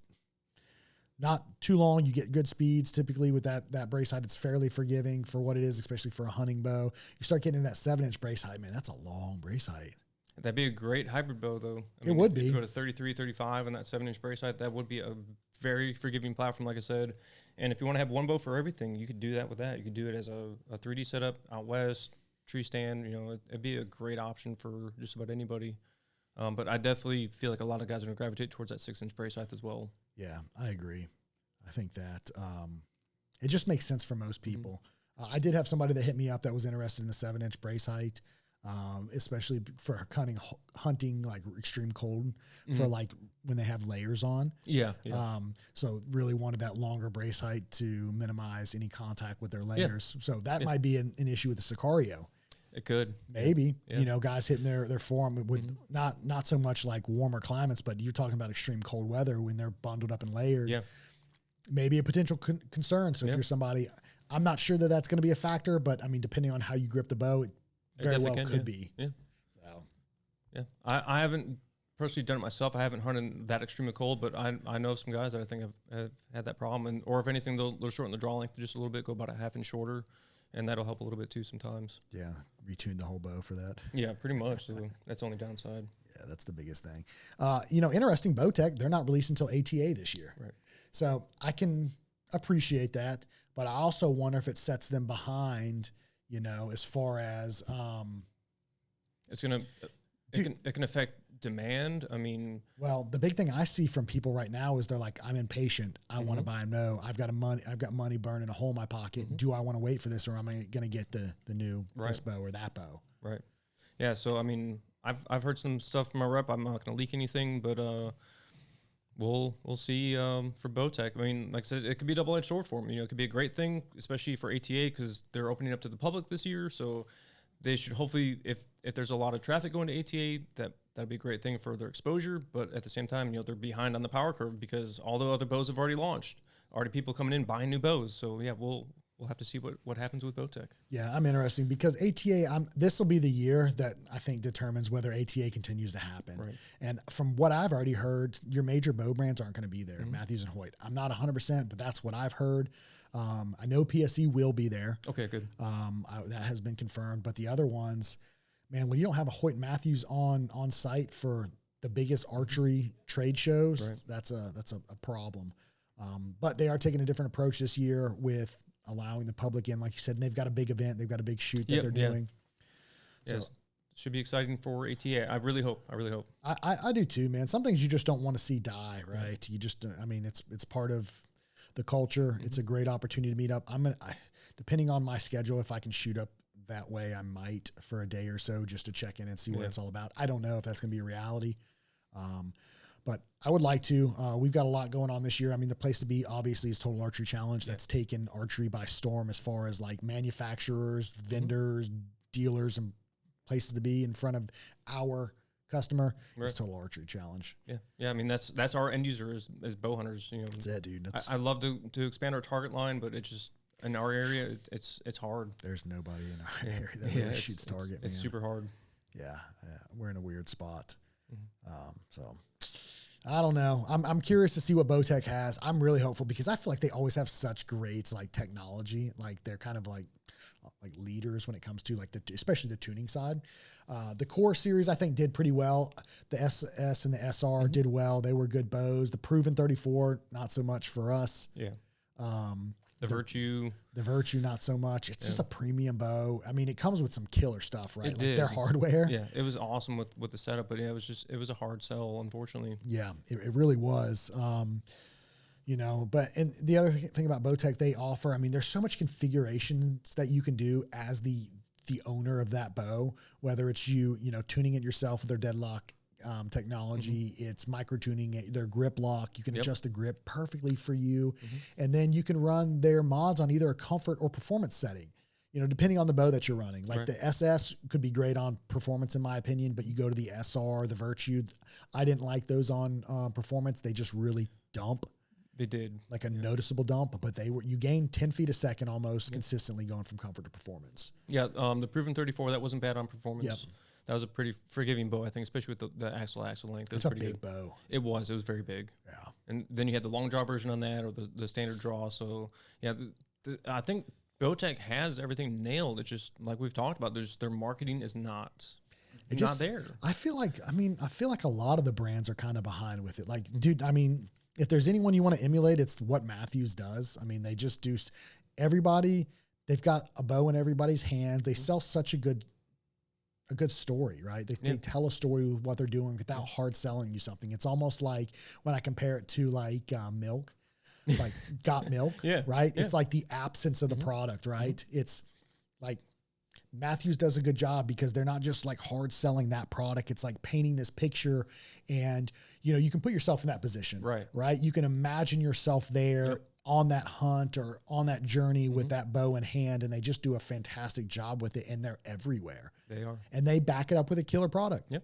not too long. You get good speeds typically with that brace height. It's fairly forgiving for what it is, especially for a hunting bow. You start getting that 7-inch brace height, man, that's a long brace height. That'd be a great hybrid bow, though. It would be. If you go to 33, 35 and that 7-inch brace height, that would be a very forgiving platform, like I said. And if you want to have one bow for everything, you could do that with that. You could do it as a 3D setup out west, tree stand. You know, it'd be a great option for just about anybody. But I definitely feel like a lot of guys are going to gravitate towards that 6-inch brace height as well. Yeah, I agree. I think that it just makes sense for most people. I did have somebody that hit me up that was interested in the 7-inch brace height. Especially for hunting like extreme cold for like when they have layers on. Yeah. So really wanted that longer brace height to minimize any contact with their layers. Yeah. So that might be an issue with the Sicario. It could. Maybe, you know, guys hitting their forearm with not so much like warmer climates, but you're talking about extreme cold weather when they're bundled up and layered. Yeah. Maybe a potential concern. So if you're somebody, I'm not sure that that's going to be a factor, but I mean, depending on how you grip the bow, it very well could be. Yeah. So. Yeah. I haven't personally done it myself. I haven't hunted that extremely cold, but I know some guys that I think have had that problem. Or if anything, they'll shorten the draw length just a little bit, go about a half inch shorter, and that'll help a little bit too sometimes. Yeah. Retune the whole bow for that. Yeah, pretty much. So that's the only downside. Yeah, that's the biggest thing. You know, interesting, Bowtech, they're not released until ATA this year. Right. So I can appreciate that, but I also wonder if it sets them behind, you know, as far as it's gonna it can affect demand. I mean, well, the big thing I see from people right now is they're like, I'm impatient. I want to buy them. No, I've got money burning a hole in my pocket. Do I want to wait for this, or am I going to get the new this bow or that bow? Right. Yeah. So I mean, I've heard some stuff from my rep. I'm not going to leak anything, but we'll see for Bowtech. I mean, like I said, it could be a double-edged sword for them. You know, it could be a great thing, especially for ATA, because they're opening up to the public this year. So they should hopefully, if there's a lot of traffic going to ATA, that'd be a great thing for their exposure. But at the same time, they're behind on the power curve because all the other bows have already launched. Already people coming in buying new bows. So yeah, we'll have to see what happens with Bowtech. Yeah, I'm interesting because ATA, this will be the year that I think determines whether ATA continues to happen. Right. And from what I've already heard, your major bow brands aren't going to be there, Mathews and Hoyt. I'm not 100%, but that's what I've heard. I know PSE will be there. Okay, good. That has been confirmed. But the other ones, man, when you don't have a Hoyt and Mathews on site for the biggest archery trade shows, right, that's a problem. But they are taking a different approach this year with allowing the public in, like you said, and they've got a big event. They've got a big shoot that they're doing. So, yes. Should be exciting for ATA. I really hope. I do too, man. Some things you just don't want to see die, right? You just, I mean, it's part of the culture. It's a great opportunity to meet up. Depending on my schedule, if I can shoot up that way, I might for a day or so just to check in and see what it's all about. I don't know if that's going to be a reality. But I would like to. We've got a lot going on this year. I mean, the place to be obviously is Total Archery Challenge. That's taken archery by storm as far as like manufacturers, vendors, dealers, and places to be in front of our customer. It's Total Archery Challenge. Yeah. I mean, that's our end user as bow hunters. That's it, dude. I love to expand our target line, but it's just in our area, it's hard. There's nobody in our area that really shoots target. It's super hard. Yeah, we're in a weird spot. So I don't know. I'm curious to see what Bowtech has. I'm really hopeful because I feel like they always have such great like technology. Like they're kind of like leaders when it comes to like especially the tuning side. The Core series I think did pretty well. The SS and the SR did well. They were good bows. The Proven 34 not so much for us. Yeah. The Virtue, not so much. It's just a premium bow. I mean, it comes with some killer stuff, right? Like their hardware. Yeah, it was awesome with the setup, but yeah, it was a hard sell, unfortunately. Yeah, it really was. But and the other thing about Bowtech, they offer, I mean, there's so much configurations that you can do as the owner of that bow, whether it's tuning it yourself with their Deadlock technology, it's micro tuning their grip lock. You can adjust the grip perfectly for you. And then you can run their mods on either a comfort or performance setting, depending on the bow that you're running. Like the SS could be great on performance in my opinion, but you go to the SR, the Virtue. I didn't like those on performance. They just really dump. They did. Like a noticeable dump, but you gain 10 feet a second almost consistently going from comfort to performance. Yeah. The Proven 34, that wasn't bad on performance. Yep. That was a pretty forgiving bow, I think, especially with the axle length. It's a big bow. It was very big. Yeah. And then you had the long draw version on that or the standard draw. So yeah, I think Bowtech has everything nailed. It's just like we've talked about, their marketing is not there. I feel like a lot of the brands are kind of behind with it. Like, dude, I mean, if there's anyone you want to emulate, it's what Mathews does. I mean, they just do they've got a bow in everybody's hand. They sell such a good story, right? They tell a story with what they're doing without hard selling you something. It's almost like when I compare it to like milk, like Got Milk, right? Yeah. It's like the absence of the product, right? It's like Mathews does a good job because they're not just like hard selling that product. It's like painting this picture and, you can put yourself in that position, right? You can imagine yourself there on that hunt or on that journey with that bow in hand, and they just do a fantastic job with it, and they're everywhere. They are. And they back it up with a killer product. Yep.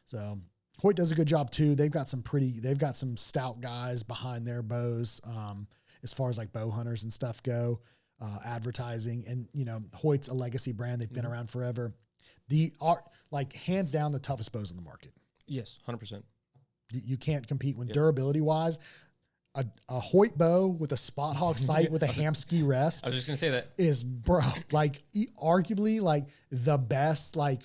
So Hoyt does a good job too. They've got some stout guys behind their bows as far as like bow hunters and stuff go, advertising. And, Hoyt's a legacy brand. They've been around forever. Like hands down the toughest bows in the market. Yes, 100%. You can't compete when durability wise. A Hoyt bow with a Spot Hawk sight with a Hamskea rest. I was just gonna say that is arguably like the best. Like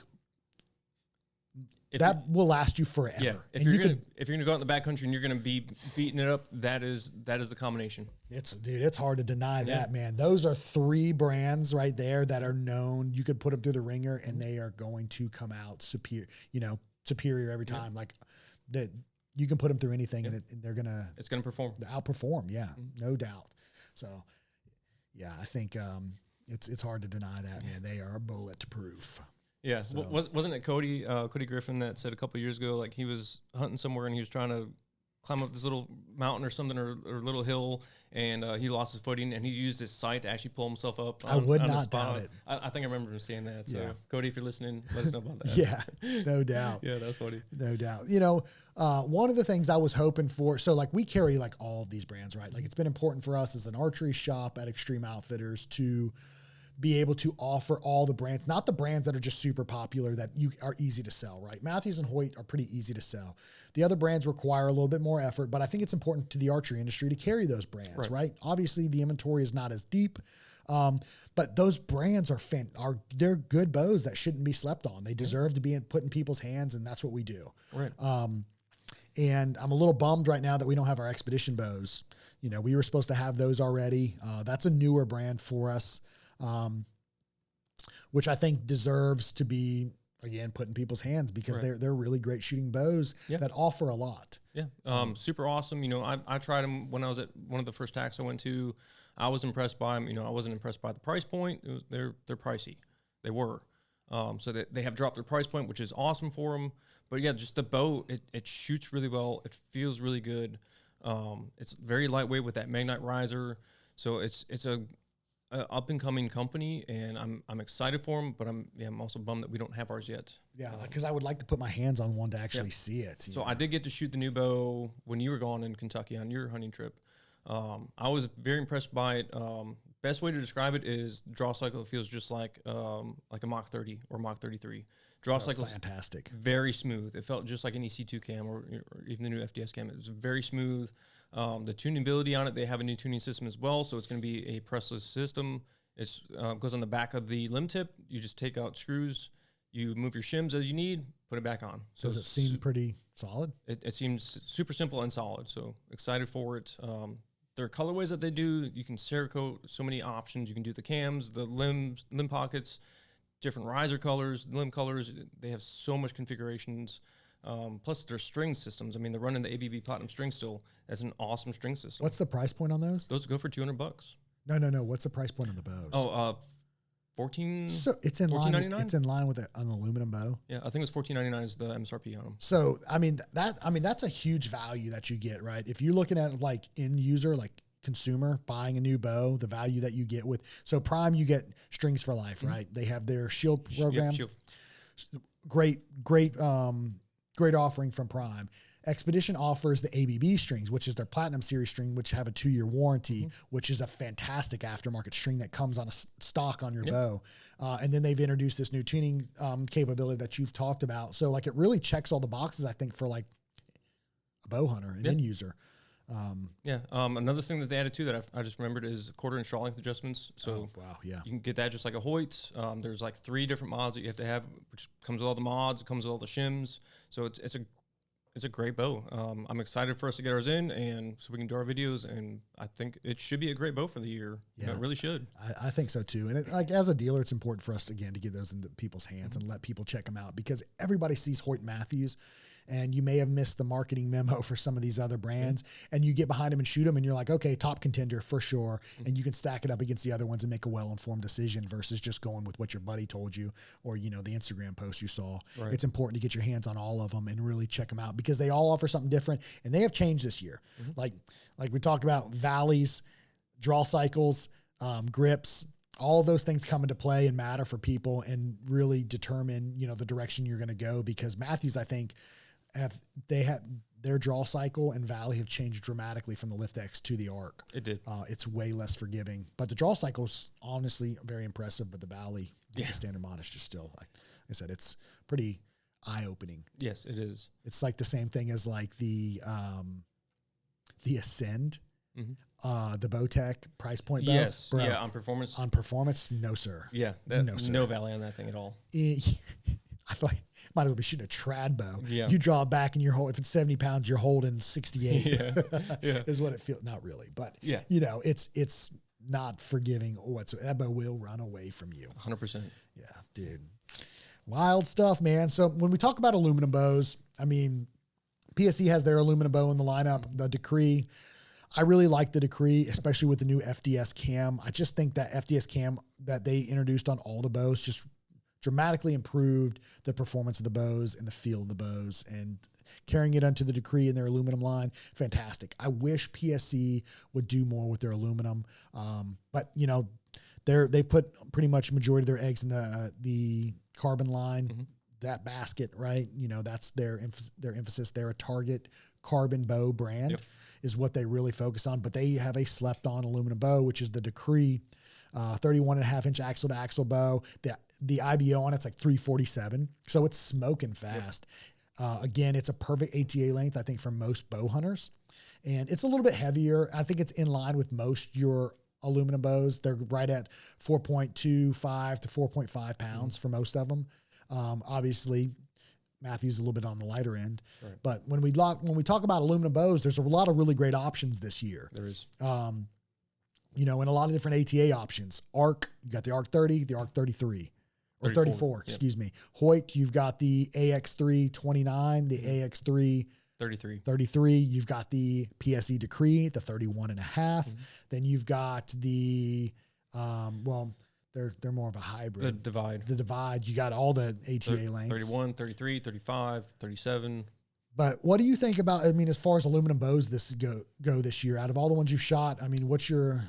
that will last you forever. Yeah, if you're gonna go out in the backcountry and you're gonna be beating it up, that is the combination. It's hard to deny that, man. Those are three brands right there that are known. You could put them through the ringer and they are going to come out superior every time. Like that. You can put them through anything and it's going to perform. Outperform. Yeah, no doubt. So yeah, I think it's hard to deny that, man. They are bulletproof. Yeah. So. Wasn't it Cody Griffin that said a couple of years ago, like he was hunting somewhere and he was trying to climb up this little mountain or something or little hill, and he lost his footing, and he used his sight to actually pull himself up. I would not doubt it. I think I remember him saying that. So Cody, if you're listening, let us know about that. Yeah, no doubt. Yeah, that's funny. No doubt. You know, one of the things I was hoping for, so like we carry like all of these brands, right? Like it's been important for us as an archery shop at Extreme Outfitters to be able to offer all the brands, not the brands that are just super popular that you are easy to sell, right? Mathews and Hoyt are pretty easy to sell. The other brands require a little bit more effort, but I think it's important to the archery industry to carry those brands, right? Obviously the inventory is not as deep, but those brands they're good bows that shouldn't be slept on. They deserve to be put in people's hands, and that's what we do. Right. And I'm a little bummed right now that we don't have our Xpedition bows. You know, we were supposed to have those already. That's a newer brand for us. Which I think deserves to be, again, put in people's hands because they're really great shooting bows that offer a lot. Yeah. Super awesome. You know, I tried them when I was at one of the first tacks I went to. I was impressed by them. You know, I wasn't impressed by the price point. They're pricey. They were. So they have dropped their price point, which is awesome for them. But yeah, just the bow, it shoots really well. It feels really good. It's very lightweight with that Magnite riser. So it's a up and coming company, and I'm excited for them, but I'm also bummed that we don't have ours yet. Yeah, because I would like to put my hands on one to actually see it. So I did get to shoot the new bow when you were gone in Kentucky on your hunting trip. I was very impressed by it. Best way to describe it is draw cycle feels just like a Mach 30 or Mach 33. Draw cycle fantastic, very smooth. It felt just like an EC2 cam or even the new FDS cam. It was very smooth. The tunability on it, they have a new tuning system as well, so it's going to be a pressless system. It goes on the back of the limb tip. You just take out screws, you move your shims as you need, put it back on. So does it seem pretty solid? It seems super simple and solid, so excited for it. There are colorways that they do. You can Cerakote, so many options. You can do the cams, the limb pockets, different riser colors, limb colors. They have so much configurations. Plus their string systems. I mean, they're running the ABB Platinum string still. That's an awesome string system. What's the price point on those? Those go for $200. No. What's the price point on the bows? 14. So it's in line. It's in line with an aluminum bow. Yeah, I think it was $14.99 is the MSRP on them. So I mean that's a huge value that you get, right? If you're looking at like end user, like consumer buying a new bow, the value that you get so Prime, you get strings for life, right? They have their Shield program. Yep, Shield. Great offering from Prime. Xpedition offers the ABB strings, which is their Platinum Series string, which have a 2-year warranty, which is a fantastic aftermarket string that comes on a stock on your bow. And then they've introduced this new tuning capability that you've talked about. So like it really checks all the boxes, I think, for like a bow hunter, an end user. Another thing that they added too that I just remembered is 1/4-inch draw length adjustments. So you can get that just like a Hoyt. There's like 3 different mods that you have to have, which comes with all the mods. It comes with all the shims. So it's a great bow. I'm excited for us to get ours in, and so we can do our videos. And I think it should be a great bow for the year. Yeah, it really should. I think so too. And like as a dealer, it's important for us again to get those into people's hands and let people check them out because everybody sees Hoyt Mathews. And you may have missed the marketing memo for some of these other brands, and you get behind them and shoot them, and you're like, okay, top contender for sure. And you can stack it up against the other ones and make a well-informed decision versus just going with what your buddy told you or, you know, the Instagram post you saw. Right. It's important to get your hands on all of them and really check them out because they all offer something different, and they have changed this year. Like we talked about valleys, draw cycles, grips. All of those things come into play and matter for people and really determine, you know, the direction you're going to go because Mathews, I think, their draw cycle and Valley have changed dramatically from the Lift X to the Arc. It did. It's way less forgiving, but the draw cycle's honestly very impressive. But the Valley, the standard mod is just still, like I said, it's pretty eye-opening. Yes, it is. It's like the same thing as like the Ascend, the Bowtech price point bow. Yes, bro, on performance. On performance, no sir. Yeah, no Valley on that thing at all. I thought might as well be shooting a trad bow. Yeah. You draw it back and if it's 70 pounds, you're holding 68 is what it feels. Not really, but you know, it's not forgiving whatsoever. That bow will run away from you. 100%. Yeah, dude. Wild stuff, man. So when we talk about aluminum bows, I mean, PSE has their aluminum bow in the lineup, the Decree. I really like the Decree, especially with the new FDS cam. I just think that FDS cam that they introduced on all the bows dramatically improved the performance of the bows and the feel of the bows, and carrying it onto the Decree in their aluminum line, fantastic. I wish PSE would do more with their aluminum, but you know, they put pretty much majority of their eggs in the carbon line, that basket, right? You know, that's their emphasis. They're a Target carbon bow brand, is what they really focus on. But they have a slept-on aluminum bow, which is the Decree 31.5-inch axle to axle bow. The IBO on it's like 347, so it's smoking fast. Again, it's a perfect ATA length, I think, for most bow hunters, and it's a little bit heavier. I think it's in line with most your aluminum bows. They're right at 4.25 to 4.5 pounds for most of them. Obviously, Mathews is a little bit on the lighter end, but when we talk about aluminum bows, there's a lot of really great options this year. There is. You know, and a lot of different ATA options. ARC, you got the ARC 30, the ARC 33, or 34, excuse me. Hoyt, you've got the AX3 29, the AX3 33. You've got the PSE Decree, the 31.5. Then you've got the, well, they're more of a hybrid. The Divide. You got all the ATA lengths. 31, 33, 35, 37. But what do you think about, I mean, as far as aluminum bows go this year, out of all the ones you've shot, I mean, what's your,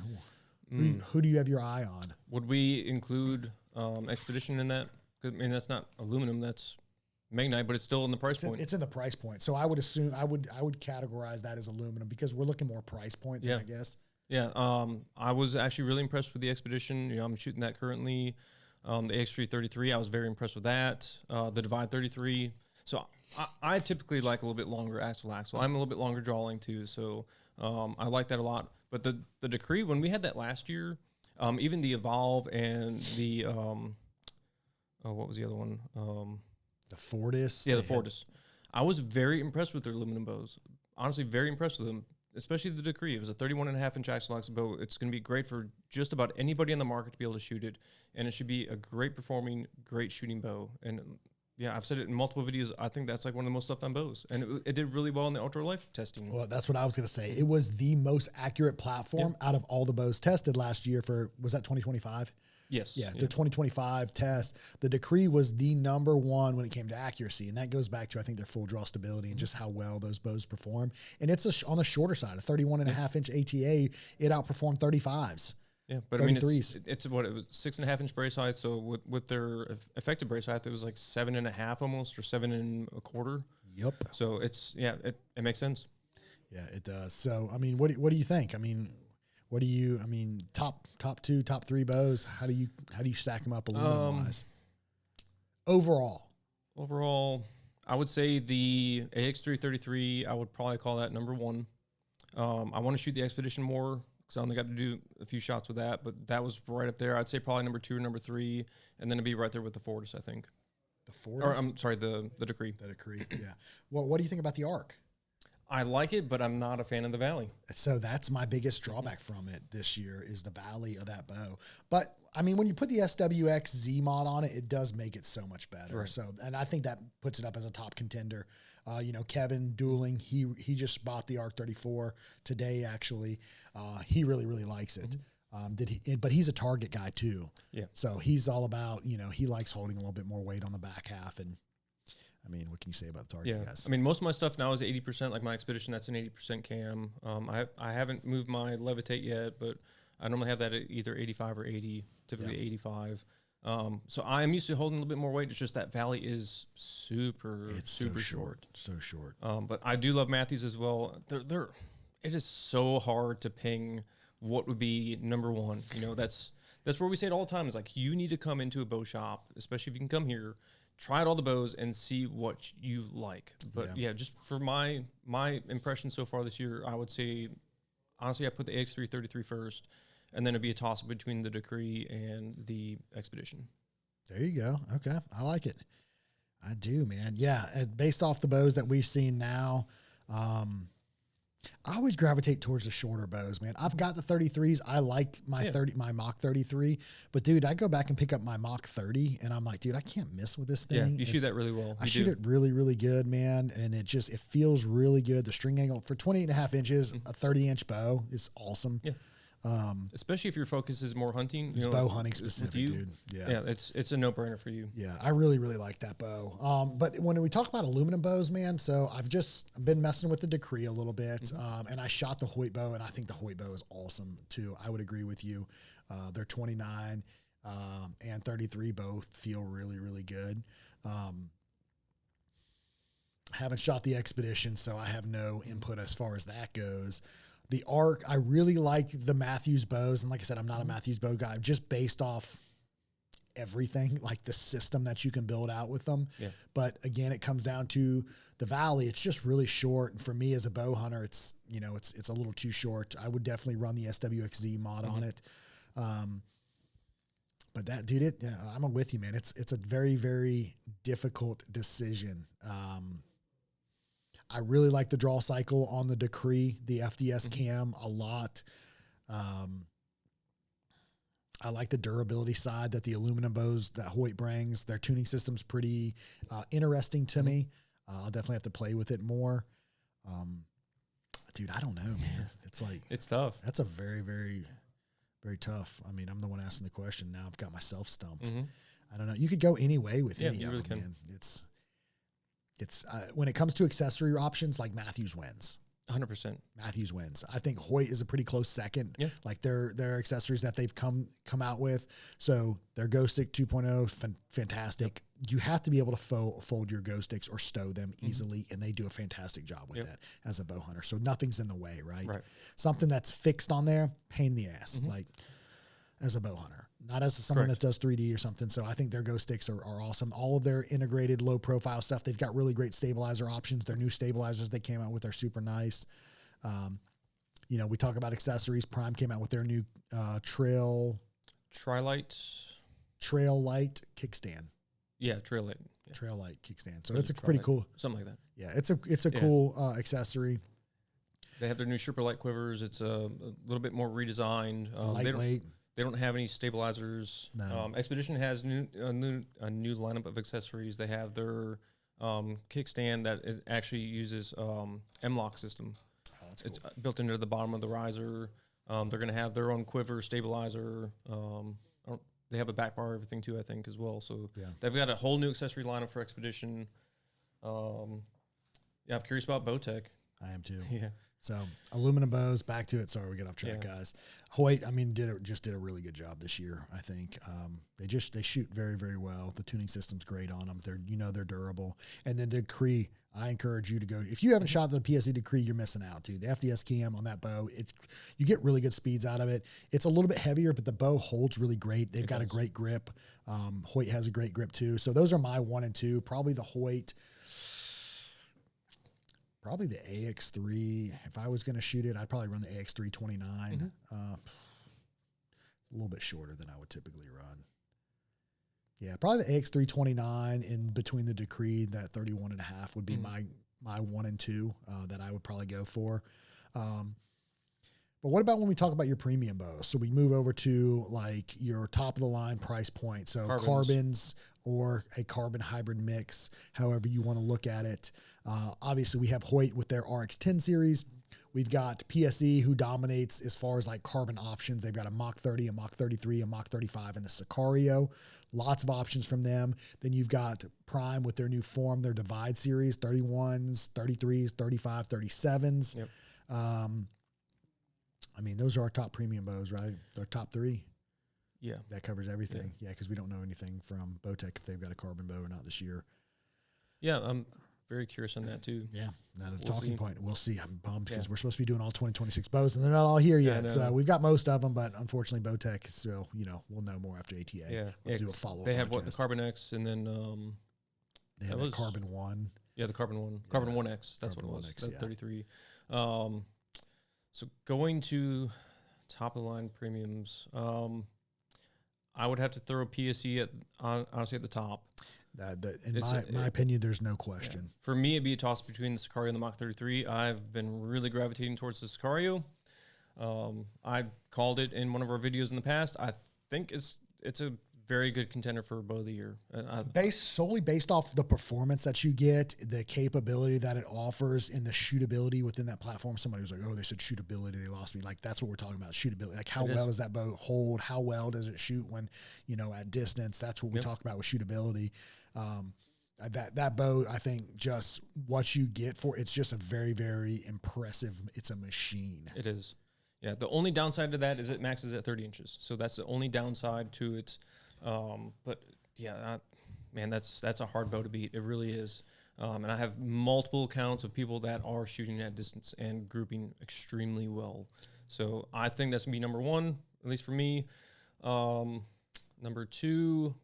who do you have your eye on? Would we include Xpedition in that? I mean, that's not aluminum, that's Magnite, but it's still in the price point. It's in the price point. So I would assume, I would categorize that as aluminum because we're looking more price point than I guess. Yeah. I was actually really impressed with the Xpedition. You know, I'm shooting that currently. The AX3 33, I was very impressed with that. The Divide 33. So I typically like a little bit longer axle. I'm a little bit longer draw length too, so I like that a lot. But the Decree, when we had that last year, even the Evolve and the what was the other one? The Fortis. Yeah, the Fortis. I was very impressed with their aluminum bows. Honestly, very impressed with them, especially the Decree. It was a 31.5-inch axle bow. It's going to be great for just about anybody on the market to be able to shoot it, and it should be a great performing, great shooting bow. And yeah, I've said it in multiple videos. I think that's like one of the most slept on bows. And it did really well in the outdoor life testing. Well, that's what I was going to say. It was the most accurate platform out of all the bows tested last year for, was that 2025? Yes. Yeah, the 2025 test. The Decree was the #1 when it came to accuracy. And that goes back to, I think, their full draw stability and just how well those bows perform. And it's on the shorter side, a 31.5-inch ATA. It outperformed 35s. Yeah, but 33s. I mean, it's what, it was 6.5-inch brace height. So with their effective brace height, it was like 7.5 almost, or 7.25. Yep. So it's, yeah, it makes sense. Yeah, it does. So I mean, what do you think? I mean, top 2, top 3 bows? How do you stack them up aluminum wise? Overall, I would say the AX333. I would probably call that #1. I want to shoot the Xpedition more, because I only got to do a few shots with that, but that was right up there. I'd say probably #2 or #3, and then it'd be right there with the Fortis, I think. The Fortis? Or I'm sorry, the Decree. The Decree, yeah. Well, what do you think about the ARC? I like it, but I'm not a fan of the Valley. So that's my biggest drawback from it this year, is the Valley of that bow. But I mean, when you put the SWX Z mod on it, it does make it so much better. Right. So, and I think that puts it up as a top contender. You know, Kevin Dueling, he just bought the ARC 34 today, actually. He really, really likes it. But he's a Target guy too. Yeah. So he's all about, you know, he likes holding a little bit more weight on the back half. And I mean, what can you say about the Target guys? I mean, most of my stuff now is 80%, like my Xpedition, that's an 80% cam. I haven't moved my Levitate yet, but I normally have that at either 85 or 80, typically 85. So I am used to holding a little bit more weight. It's just that Valley is super short. So short. But I do love Mathews as well. It is so hard to ping what would be #1. You know, that's where we say it all the time, is like, you need to come into a bow shop, especially if you can come here, try out all the bows and see what you like. But yeah, just for my impression so far this year, I would say, honestly, I put the AX333 first, and then it'd be a toss between the Decree and the Xpedition. There you go. Okay. I like it. I do, man. Yeah. Based off the bows that we've seen now, I always gravitate towards the shorter bows, man. I've got the 33s. I like my my Mach 33, but dude, I go back and pick up my Mach 30 and I'm like, dude, I can't miss with this thing. Yeah, you shoot that really well. I shoot it really, really good, man. And it feels really good. The string angle for 28.5 inches, a 30-inch bow is awesome. Yeah. Especially if your focus is more hunting. It's bow hunting specific, dude. Yeah, it's a no-brainer for you. Yeah, I really, really like that bow. But when we talk about aluminum bows, man, so I've just been messing with the Decree a little bit, and I shot the Hoyt bow, and I think the Hoyt bow is awesome too. I would agree with you. They're 29 and 33 both feel really, really good. Haven't shot the Xpedition, so I have no input as far as that goes. The ARC, I really like the Mathews bows. And like I said, I'm not a Mathews bow guy, just based off everything, like the system that you can build out with them. Yeah. But again, it comes down to the Valley. It's just really short. And for me as a bow hunter, it's a little too short. I would definitely run the SWXZ mod on it. But that, dude, I'm with you, man. It's a very, very difficult decision. I really like the draw cycle on the Decree, the FDS cam a lot. I like the durability side that the aluminum bows that Hoyt brings. Their tuning system's pretty interesting to me. I'll definitely have to play with it more. Dude, I don't know, man. It's like, it's tough. That's a very, very, very tough. I mean, I'm the one asking the question. Now I've got myself stumped. I don't know. You could go any way with any of them, man. It's when it comes to accessory options, like Mathews wins. 100%. Mathews wins. I think Hoyt is a pretty close second. Yeah. Like their accessories that they've come out with. So their Ghost Stick 2.0, fantastic. You have to be able to fold your Ghost Sticks or stow them easily, and they do a fantastic job with that as a bow hunter. So nothing's in the way, right? Something that's fixed on there, pain in the ass, like as a bow hunter. Not as someone that does 3D or something. So I think their Ghost Sticks are awesome. All of their integrated low profile stuff. They've got really great stabilizer options. Their new stabilizers they came out with are super nice. We talk about accessories. Prime came out with their new Trail Light kickstand. Yeah, Trail Light. Yeah. Trail Light kickstand. So it's a pretty cool. Something like that. Yeah, it's a cool accessory. They have their new super light quivers. It's a little bit more redesigned. Lightweight. They don't have any stabilizers. No. Xpedition has a new lineup of accessories. They have their kickstand that actually uses M-lock system. Oh, that's cool. It's built into the bottom of the riser. They're going to have their own quiver stabilizer. They have a back bar, everything too, I think, as well. So they've got a whole new accessory lineup for Xpedition. I'm curious about Bowtech. I am too. Yeah. So aluminum bows, back to it. Sorry, we get off track, guys. Hoyt, I mean, did a really good job this year. I think they shoot very, very well. The tuning system's great on them. They're durable. And then Decree, I encourage you to go. If you haven't shot the PSE Decree, you're missing out, dude. The FDS cam on that bow, you get really good speeds out of it. It's a little bit heavier, but the bow holds really great. They've got a great grip. Hoyt has a great grip too. So those are my 1 and 2. Probably the Hoyt. Probably the AX3. If I was going to shoot it, I'd probably run the AX3 29. A little bit shorter than I would typically run. Yeah, probably the AX3 29 in between the Decree. That 31.5 would be my 1 and 2 that I would probably go for. But what about when we talk about your premium bows? So we move over to like your top of the line price point. So carbons or a carbon hybrid mix, however you want to look at it. Obviously we have Hoyt with their RX10 series. We've got PSE who dominates as far as like carbon options. They've got a Mach 30, a Mach 33, a Mach 35, and a Sicario. Lots of options from them. Then you've got Prime with their new form, their Divide series, 31s, 33s, 35, 37s. Yep. I mean, those are our top premium bows, right? They're top 3. Yeah. That covers everything. Yeah, because we don't know anything from Bowtech if they've got a carbon bow or not this year. Yeah, I'm very curious on that too. Yeah, that's a talking point. We'll see. I'm bummed because we're supposed to be doing all 2026 bows, and they're not all here yet. So we've got most of them, but unfortunately, Bowtech. So we'll know more after ATA. Yeah, we'll do a follow-up. They have the Carbon X, and then they have the Carbon 1. Yeah, the Carbon 1, Carbon 1X. That's Carbon what it was. 1X, 33. So going to top of the line premiums, I would have to throw PSE honestly at the top. In my opinion, there's no question. Yeah. For me, it'd be a toss between the Sicario and the Mach 33. I've been really gravitating towards the Sicario. I called it in one of our videos in the past. I think it's a very good contender for bow of the year. Solely based off the performance that you get, the capability that it offers, and the shootability within that platform. Somebody was like, "Oh, they said shootability, they lost me." Like that's what we're talking about, shootability. Like how well does that bow hold? How well does it shoot when at distance? That's what we talk about with shootability. That bow, I think, just what you get for it's just a very, very impressive. It's a machine. It is. Yeah, the only downside to that is it maxes at 30 inches. So that's the only downside to it. But yeah, man, that's a hard bow to beat. It really is. And I have multiple accounts of people that are shooting at distance and grouping extremely well. So I think that's gonna be number one, at least for me. Number two,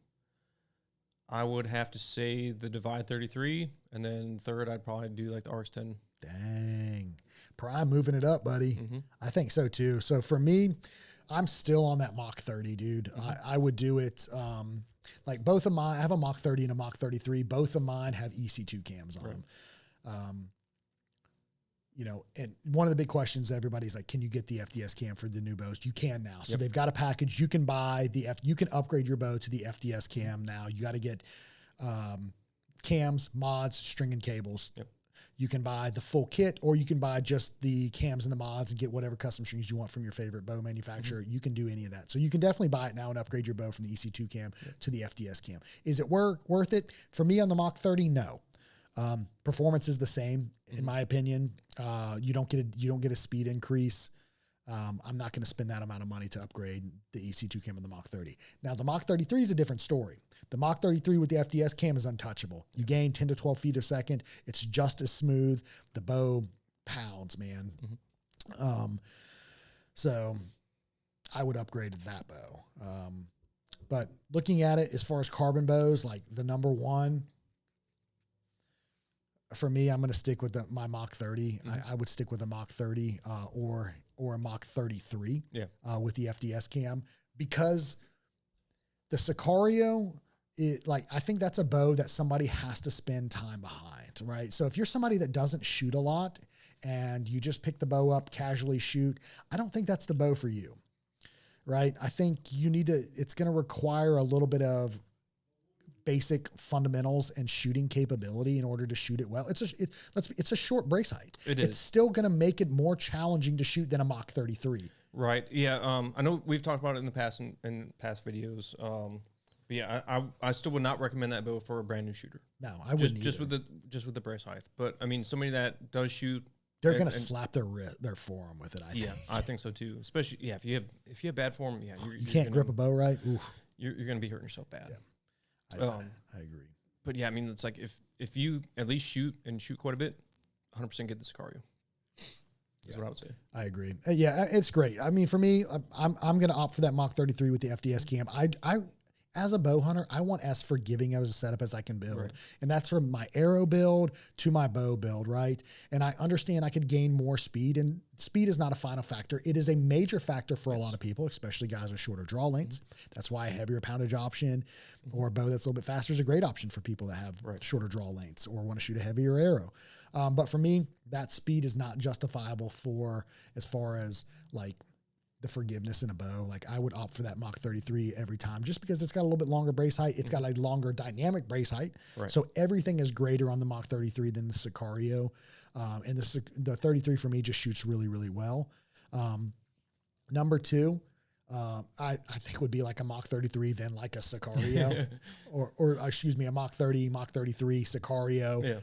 I would have to say the Divide 33, and then third, I'd probably do like the RX-10. Dang. Prime moving it up, buddy. I think so too. So for me, I'm still on that Mach 30, dude. I would do it. Like both of mine, I have a Mach 30 and a Mach 33. Both of mine have EC2 cams on them. And one of the big questions, everybody's like, can you get the FDS cam for the new bows? You can now. So they've got a package. You can buy you can upgrade your bow to the FDS cam now. You got to get cams, mods, string and cables. You can buy the full kit, or you can buy just the cams and the mods and get whatever custom strings you want from your favorite bow manufacturer. You can do any of that. So you can definitely buy it now and upgrade your bow from the EC2 cam to the FDS cam. Is it worth it? For me on the Mach 30, no. Performance is the same, in my opinion. You don't get a speed increase. I'm not going to spend that amount of money to upgrade the EC2 cam on the Mach 30. Now, the Mach 33 is a different story. The Mach 33 with the FDS cam is untouchable. You gain 10 to 12 feet a second. It's just as smooth. The bow pounds, man. So I would upgrade that bow. But looking at it as far as carbon bows, like the number one, for me, I'm going to stick with my Mach 30. I would stick with a Mach 30 or a Mach 33 with the FDS cam, because the Sicario, I think that's a bow that somebody has to spend time behind, right? So if you're somebody that doesn't shoot a lot and you just pick the bow up, casually shoot, I don't think that's the bow for you, right? I think it's going to require a little bit of basic fundamentals and shooting capability in order to shoot it well. It's a short brace height. It's still going to make it more challenging to shoot than a Mach 33. Right. Yeah. I know we've talked about it in the past in past videos. But yeah, I still would not recommend that bow for a brand new shooter. No, I wouldn't just with the brace height. But I mean, somebody that does shoot, they're going to slap their forearm with it. I think. Yeah, I think so too. Especially if you have bad form, you can't grip a bow right. Oof. You're going to be hurting yourself bad. Yeah. I agree. But yeah, I mean, it's like if you at least shoot quite a bit, 100% get the Sicario. That's what I would say. I agree. Yeah, it's great. I mean, for me, I'm going to opt for that Mach 33 with the FDS cam. I as a bow hunter, I want as forgiving as a setup as I can build. Right. And that's from my arrow build to my bow build, right? And I understand I could gain more speed, and speed is not a final factor. It is a major factor for a lot of people, especially guys with shorter draw lengths. That's why a heavier poundage option or a bow that's a little bit faster is a great option for people that have shorter draw lengths or want to shoot a heavier arrow. But for me, that speed is not justifiable for as far as like the forgiveness in a bow. Like I would opt for that Mach 33 every time, just because it's got a little bit longer brace height. It's got a longer dynamic brace height. Right. So everything is greater on the Mach 33 than the Sicario. And the 33 for me just shoots really, really well. Number two, I think would be like a Mach 33, then like a Sicario or excuse me, a Mach 30, Mach 33 Sicario. Yeah.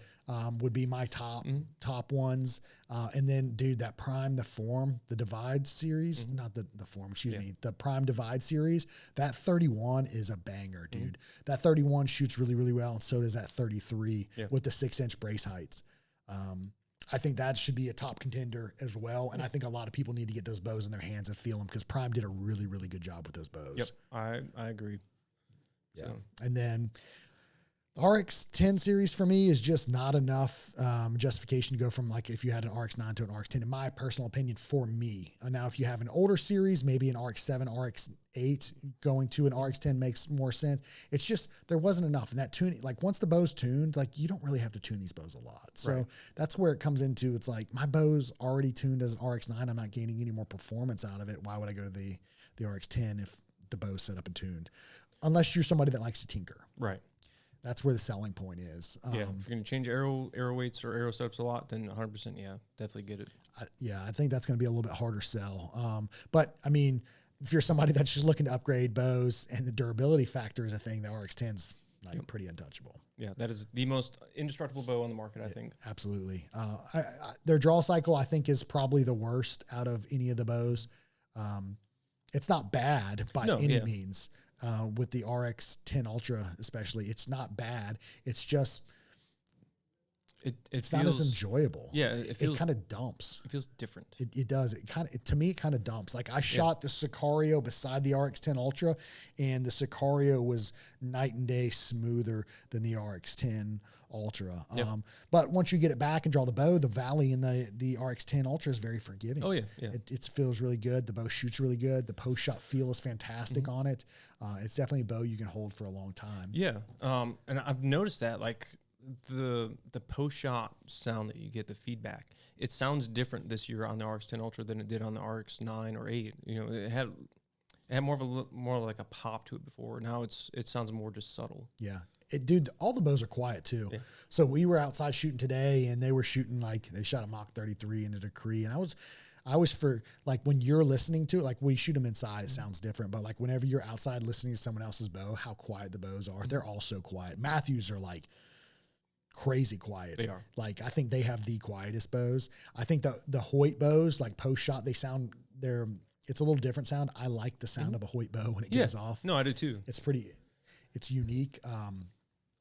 Would be my top ones. And then, dude, that Prime, the Divide series, not the Form, the Prime Divide series, that 31 is a banger, dude. That 31 shoots really, really well, and so does that 33 with the 6-inch brace heights. I think that should be a top contender as well, and I think a lot of people need to get those bows in their hands and feel them, because Prime did a really, really good job with those bows. Yep, I agree. Yeah, so. And then RX-10 series for me is just not enough justification to go from, like, if you had an RX-9 to an RX-10, in my personal opinion, for me. Now, if you have an older series, maybe an RX-7, RX-8, going to an RX-10 makes more sense. It's just there wasn't enough. And that tuning, like, once the bow's tuned, like, you don't really have to tune these bows a lot. So that's where it comes into, it's like, my bow's already tuned as an RX-9. I'm not gaining any more performance out of it. Why would I go to the RX-10 if the bow's set up and tuned? unless you're somebody that likes to tinker. Right. That's where the selling point is. If you're going to change arrow weights or arrow setups a lot, then 100%, definitely get it. I think that's going to be a little bit harder sell. But I mean, if you're somebody that's just looking to upgrade bows and the durability factor is a thing, the RX-10's like pretty untouchable. Yeah, that is the most indestructible bow on the market, I think. Absolutely. Their draw cycle, I think, is probably the worst out of any of the bows. It's not bad by any means. With the RX-10 Ultra especially, it's not bad. It's just it's not as enjoyable. Yeah, it kind of dumps. It feels different. It does. To me, it kind of dumps. Like I shot the Sicario beside the RX-10 Ultra, and the Sicario was night and day smoother than the RX-10 Ultra. But once you get it back and draw the bow, the valley in the RX-10 Ultra is very forgiving. Oh yeah. It feels really good. The bow shoots really good. The post shot feel is fantastic on it. It's definitely a bow you can hold for a long time. Yeah. And I've noticed that like the post shot sound that you get, the feedback, it sounds different this year on the RX-10 Ultra than it did on the RX-9 or 8. You know, it had more like a pop to it before. Now it sounds more just subtle. Yeah. Dude, all the bows are quiet too. Yeah. So we were outside shooting today, and they were shooting they shot a Mach 33 and a Decree, and I was for like when you're listening to it, like we shoot them inside, it sounds different, but like whenever you're outside listening to someone else's bow, how quiet the bows are. They're all so quiet. Mathews are like crazy quiet. They are. Like I think they have the quietest bows. I think the Hoyt bows, like post shot, it's a little different sound. I like the sound of a Hoyt bow when it goes off. No, I do too. It's unique.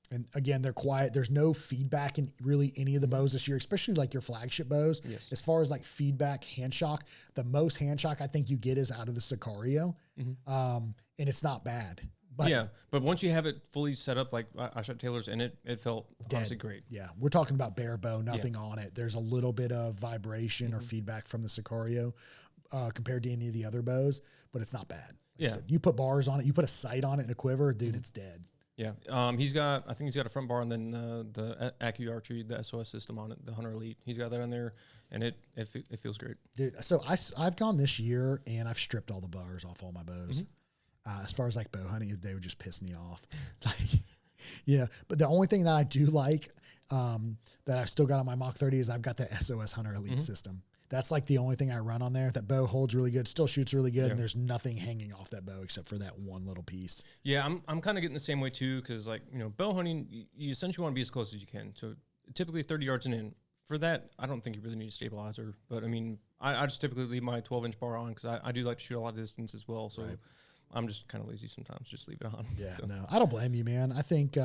And again, they're quiet. There's no feedback in really any of the bows this year, especially like your flagship bows. Yes. As far as like feedback, hand shock, the most hand shock I think you get is out of the Sicario. And it's not bad. But once you have it fully set up, like I shot Taylor's in it, it felt honestly great. Yeah. We're talking about bare bow, nothing on it. There's a little bit of vibration or feedback from the Sicario compared to any of the other bows, but it's not bad. Like I said, you put bars on it, you put a sight on it and a quiver, dude, it's dead. Yeah. I think he's got a front bar and then the Accu Archery, the SOS system on it, the Hunter Elite. He's got that on there, and it feels great. Dude, so I've gone this year and I've stripped all the bars off all my bows. As far as like bow hunting, they would just piss me off. But the only thing that I do like that I've still got on my Mach 30 is I've got the SOS Hunter Elite system. That's like the only thing I run on there. That bow holds really good, still shoots really good, and there's nothing hanging off that bow except for that one little piece. Yeah, I'm kind of getting the same way too, because like, you know, bow hunting, you essentially want to be as close as you can. So typically 30 yards and in. For that, I don't think you really need a stabilizer. But I mean, I just typically leave my 12-inch bar on because I do like to shoot a lot of distance as well. So I'm just kind of lazy sometimes, just leave it on. Yeah, no, I don't blame you, man. I think you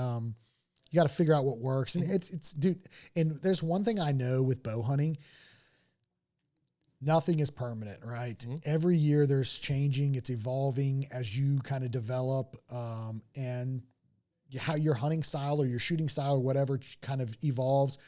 got to figure out what works. And it's dude, and there's one thing I know with bow hunting. Nothing is permanent, right? Every year there's changing, it's evolving as you kind of develop, and how your hunting style or your shooting style or whatever kind of evolves.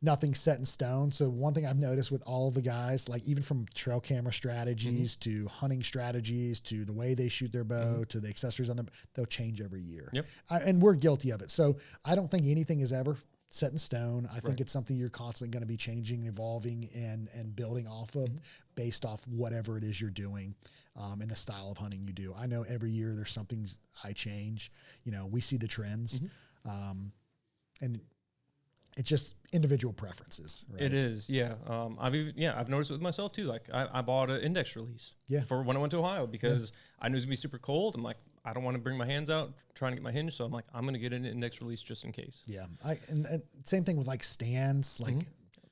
Nothing's set in stone. So one thing I've noticed with all of the guys, like even from trail camera strategies to hunting strategies to the way they shoot their bow to the accessories on them, they'll change every year. And we're guilty of it. So I don't think anything is ever set in stone. I think it's something you're constantly going to be changing and evolving and building off of based off whatever it is you're doing and the style of hunting you do. I know every year there's something I change. You know, we see the trends and it's just individual preferences. Right? It is, yeah. I've noticed it with myself too. Like I bought an index release for when I went to Ohio because I knew it was gonna be super cold. I'm like, I don't want to bring my hands out trying to get my hinge, so I'm like, I'm gonna get an index release just in case. Yeah, and same thing with like stands, like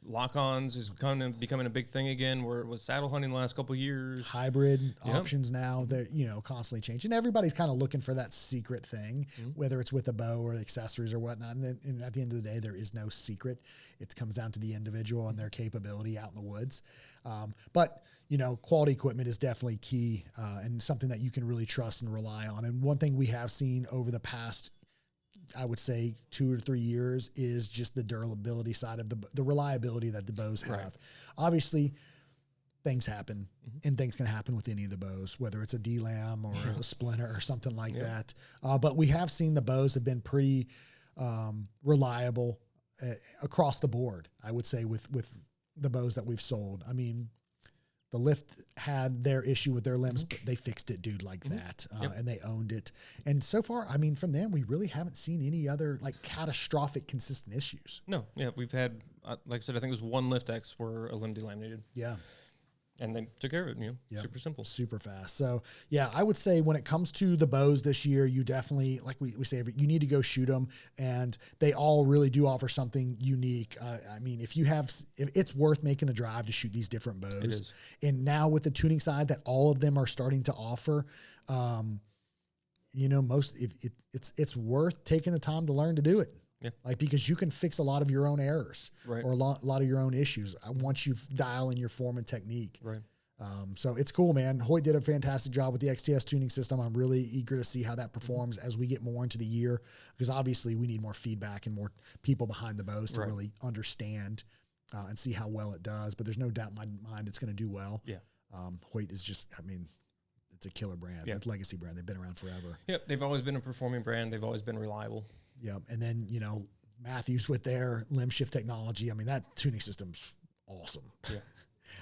lock-ons is kind of becoming a big thing again, where it was saddle hunting the last couple of years. Hybrid options now, they're constantly changing. Everybody's kind of looking for that secret thing, whether it's with a bow or accessories or whatnot. And at the end of the day, there is no secret. It comes down to the individual and their capability out in the woods. But quality equipment is definitely key and something that you can really trust and rely on. And one thing we have seen over the past, I would say 2 or 3 years, is just the durability side of the reliability that the bows have. Obviously, things happen, and things can happen with any of the bows, whether it's a D-lam or a splinter or something like that. But we have seen the bows have been pretty reliable across the board, I would say, with the bows that we've sold. I mean, the lift had their issue with their limbs, but they fixed it, dude, like that. And they owned it. And so far, I mean, from them, we really haven't seen any other like catastrophic consistent issues. No. Yeah. We've had, like I said, I think it was one lift X where a limb delaminated. Yeah. And they took care of it, super simple. Super fast. So, yeah, I would say when it comes to the bows this year, you definitely, like we say, you need to go shoot them. And they all really do offer something unique. I mean, if it's worth making the drive to shoot these different bows. It is. And now with the tuning side that all of them are starting to offer, it's worth taking the time to learn to do it. Yeah. Like, because you can fix a lot of your own errors right. or a lot of your own issues once you've dialed in your form and technique. Right. So it's cool, man. Hoyt did a fantastic job with the XTS tuning system. I'm really eager to see how that performs as we get more into the year, because obviously we need more feedback and more people behind the bows to really understand and see how well it does. But there's no doubt in my mind it's going to do well. Yeah. Hoyt is just, I mean, it's a killer brand. It's a legacy brand. They've been around forever. Yep. They've always been a performing brand. They've always been reliable. Yep. And then, Mathews with their limb shift technology. I mean, that tuning system's awesome. Yeah.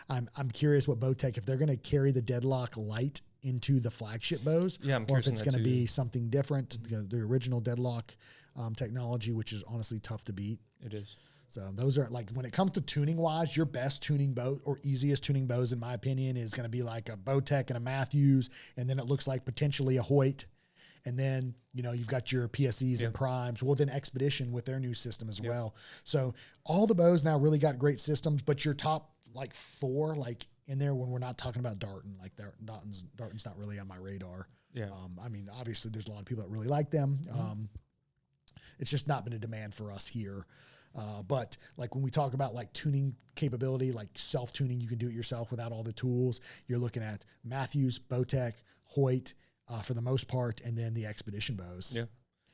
I'm curious what Bowtech, if they're going to carry the Deadlock light into the flagship bows, or if it's going to be something different, the original Deadlock technology, which is honestly tough to beat. It is. So those are like, when it comes to tuning wise, your best tuning bow or easiest tuning bows, in my opinion, is going to be like a Bowtech and a Mathews. And then it looks like potentially a Hoyt. And then, you've got your PSEs and primes. Well, then Xpedition with their new system as well. So all the bows now really got great systems, but your top like 4, like in there, when we're not talking about Darton, like Darton's not really on my radar. Yeah. I mean, obviously there's a lot of people that really like them. It's just not been a demand for us here. But like when we talk about like tuning capability, like self-tuning, you can do it yourself without all the tools. You're looking at Mathews, Bowtech, Hoyt, for the most part, and then the Xpedition bows. Yeah.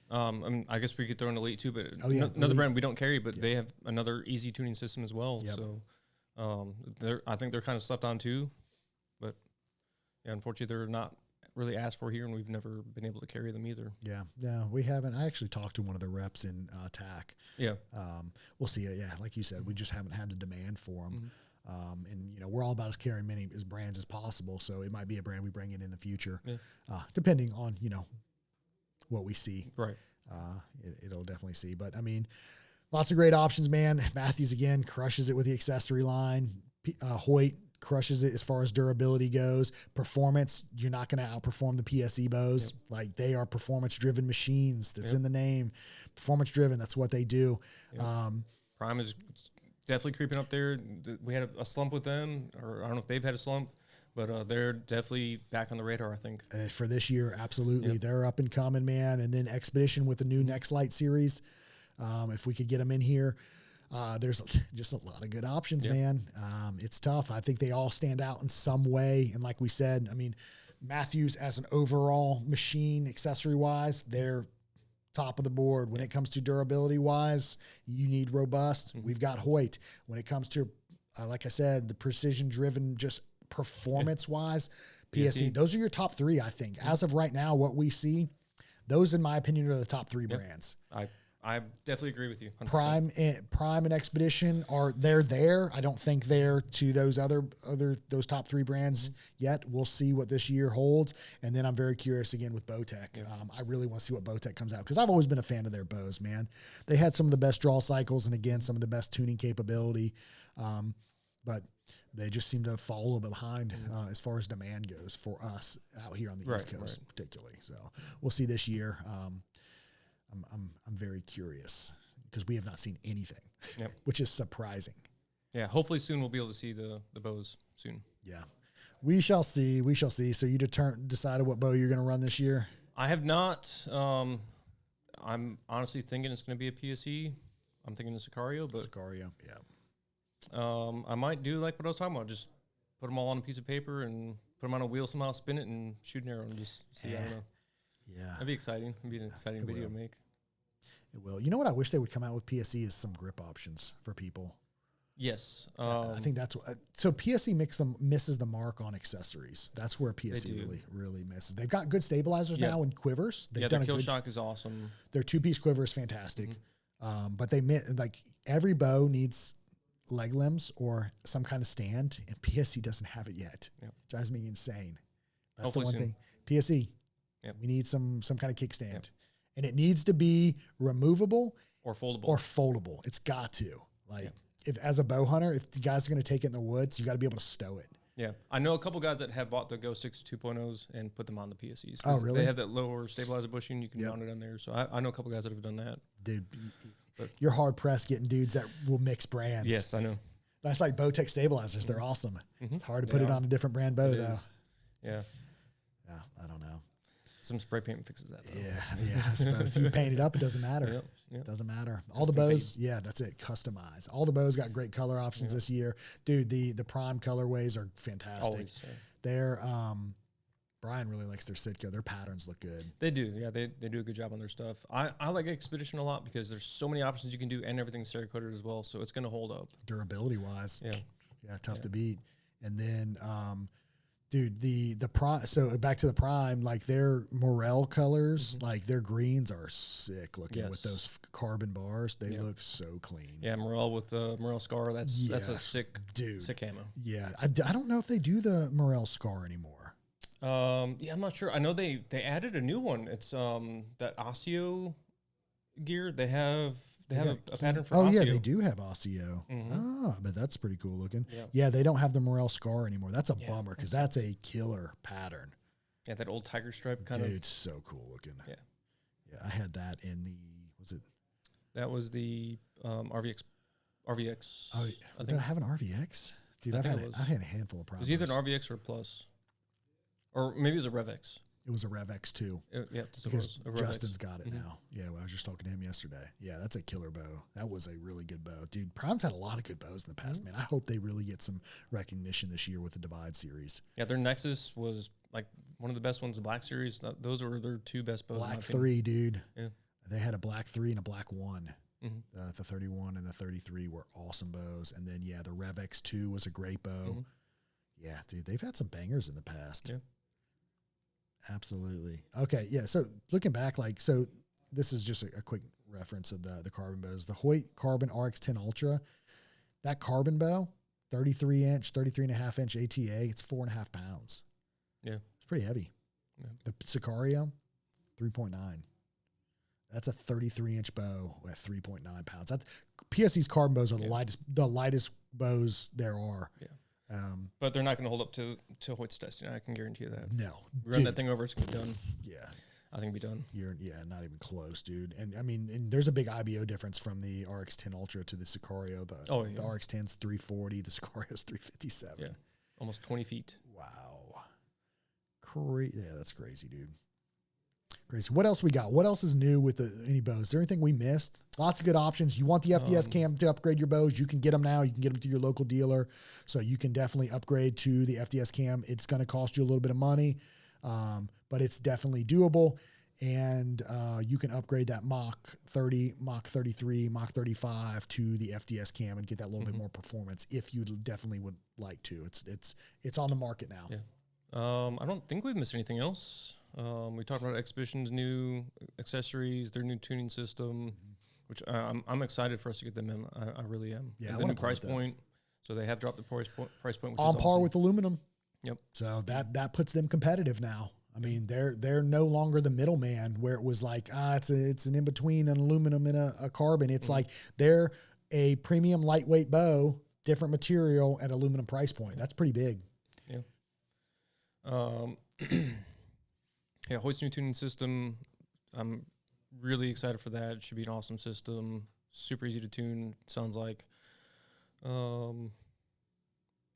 I mean, I guess we could throw in Elite too, but another Elite brand we don't carry, but they have another easy tuning system as well. Yep. So I think they're kind of slept on too, but yeah, unfortunately they're not really asked for here, and we've never been able to carry them either. Yeah, we haven't. I actually talked to one of the reps in TAC. Yeah. We'll see it. Yeah, like you said, we just haven't had the demand for them. And we're all about carrying many as brands as possible. So it might be a brand we bring in the future, depending on, what we see. Right. It'll definitely see, but I mean, lots of great options, man. Mathews again crushes it with the accessory line. Hoyt crushes it as far as durability goes. Performance, you're not going to outperform the PSE bows. Yep. Like, they are performance driven machines. That's in the name. Performance driven. That's what they do. Yep. Prime is definitely creeping up there. We had a slump with them, or I don't know if they've had a slump, but they're definitely back on the radar, I think. For this year, absolutely. Yep. They're up and coming, man. And then Xpedition with the new Next Light series. If we could get them in here, there's just a lot of good options, man. It's tough. I think they all stand out in some way. And like we said, I mean, Mathews as an overall machine, accessory-wise, they're top of the board. When it comes to durability-wise, you need robust. We've got Hoyt. When it comes to, like I said, the precision-driven, just performance-wise, PSE, those are your top 3, I think. As of right now, what we see, those, in my opinion, are the top 3 brands. I definitely agree with you. 100%. Prime and Xpedition they're there. I don't think they're to those those top 3 brands yet. We'll see what this year holds. And then I'm very curious again with Bowtech. I really want to see what Bowtech comes out, because I've always been a fan of their bows, man. They had some of the best draw cycles and again, some of the best tuning capability. But they just seem to fall a little bit behind as far as demand goes for us out here on the East Coast, particularly. So we'll see this year. I'm very curious, because we have not seen anything, which is surprising. Yeah, hopefully soon we'll be able to see the bows soon. Yeah, we shall see. We shall see. So you decided what bow you're going to run this year? I have not. I'm honestly thinking it's going to be a PSE. I'm thinking the Sicario, but Sicario, I might do like what I was talking about. Just put them all on a piece of paper and put them on a wheel somehow, spin it, and shoot an arrow and just see. I don't know. Yeah. That'd be exciting. It'd be an exciting video to make. It will. You know what I wish they would come out with PSE is some grip options for people. Yes. I think that's what. So PSE misses the mark on accessories. That's where PSE really misses. They've got good stabilizers now and quivers. They've done their kill shock is awesome. Their 2-piece quiver is fantastic. But they like every bow needs leg limbs or some kind of stand, and PSE doesn't have it yet. Yep. Drives me insane. That's Hopefully the one soon. thing. PSE. Yep. We need some kind of kickstand. Yep. And it needs to be removable Or foldable. or foldable. It's got to. Like, Yep. if as a bow hunter, if the guys are going to take it in the woods, you got to be able to stow it. Yeah, I know a couple guys that have bought the Go 6 2.0s and put them on the PSEs. Oh, really? They have that lower stabilizer bushing. You can Yep. mount it on there. So I know a couple guys that have done that. Dude, But- you're hard pressed getting dudes that will mix brands. Yes, I know. That's like Bowtech stabilizers. They're awesome. Mm-hmm. It's hard to put it on a different brand bow, It though. is. Yeah. Yeah, I don't know. Some spray paint fixes that, though. Yeah, I suppose. You paint it up, it doesn't matter. Yep, yep. Doesn't matter. All the Custom bows, yeah, that's it. Customize. All the bows got great color options this year. Dude, the prime colorways are fantastic. Always. Yeah. They're Brian really likes their Sitka. Their patterns look good. They do. Yeah, they do a good job on their stuff. I like Xpedition a lot because there's so many options you can do and everything's Cerakoted as well. So it's going to hold up. Durability wise. Yeah. Yeah, tough to beat. And then dude, the prime, so back to the prime, like their Morel colors, like their greens are sick looking with those carbon bars. They look so clean. Yeah, Morel with the Morel Scar. That's a sick camo. Yeah, I don't know if they do the Morel Scar anymore. Yeah, I'm not sure. I know they added a new one. It's that Osseo gear. They have a pattern for Osseo. Yeah, they do have Osseo. Oh, but that's pretty cool looking. Yeah, they don't have the Morel Scar anymore. That's a bummer because that's a killer pattern. Yeah, that old tiger stripe kind of. Dude, so cool looking. Yeah. Yeah, I had that in the, was it? That was the RVX. Oh, did I have an RVX? Dude, I had a handful of It problems. was either an RVX or a Plus. Or maybe it was a RevX. It was a RevX too. Yeah, because Justin's got it now. Yeah, well, I was just talking to him yesterday. Yeah, that's a killer bow. That was a really good bow. Dude, Prime's had a lot of good bows in the past, man. I hope they really get some recognition this year with the Divide series. Yeah, their Nexus was like one of the best ones in Black Series. Those were their two best bows. Black 3, dude. Yeah. They had a Black 3 and a Black 1. The 31 and the 33 were awesome bows. And then, yeah, the RevX 2 was a great bow. Yeah, dude, they've had some bangers in the past. Yeah. Absolutely. Okay, yeah, so looking back, like, so this is just a quick reference of the carbon bows. The Hoyt Carbon RX10 Ultra, that carbon bow, 33-inch, 33.5-inch ATA, it's 4.5 pounds. Yeah. It's pretty heavy. Yeah. The Sicario, 3.9. That's a 33-inch bow at 3.9 pounds. That's PSE's carbon bows are the lightest bows there are. Yeah. But they're not going to hold up to Hoyt's testing. I can guarantee you that. No. Run that thing over, it's going to be done. Yeah. I think it'll be done. Not even close, dude. And I mean, and there's a big IBO difference from the RX10 Ultra to the Sicario. The RX10's 340, the Sicario's 357. Yeah. Almost 20 feet. Wow. Yeah, that's crazy, dude. Crazy. What else we got? What else is new with any bows? Is there anything we missed? Lots of good options. You want the FDS cam to upgrade your bows? You can get them now. You can get them to your local dealer. So you can definitely upgrade to the FDS cam. It's going to cost you a little bit of money, but it's definitely doable. And you can upgrade that Mach 30, Mach 33, Mach 35 to the FDS cam and get that little bit more performance if you definitely would like to. It's on the market now. Yeah. I don't think we've missed anything else. We talked about Xpedition's new accessories, their new tuning system, which I'm excited for us to get them in. I really am. Yeah, the new price point. So they have dropped the price point, which on is par awesome. with aluminum. Yep. So that puts them competitive now. I mean, they're no longer the middleman where it was like, it's an in between an aluminum and a carbon. It's like they're a premium lightweight bow, different material at aluminum price point. That's pretty big. Yeah. Yeah, Hoyt's new tuning system, I'm really excited for that. It should be an awesome system. Super easy to tune, sounds like.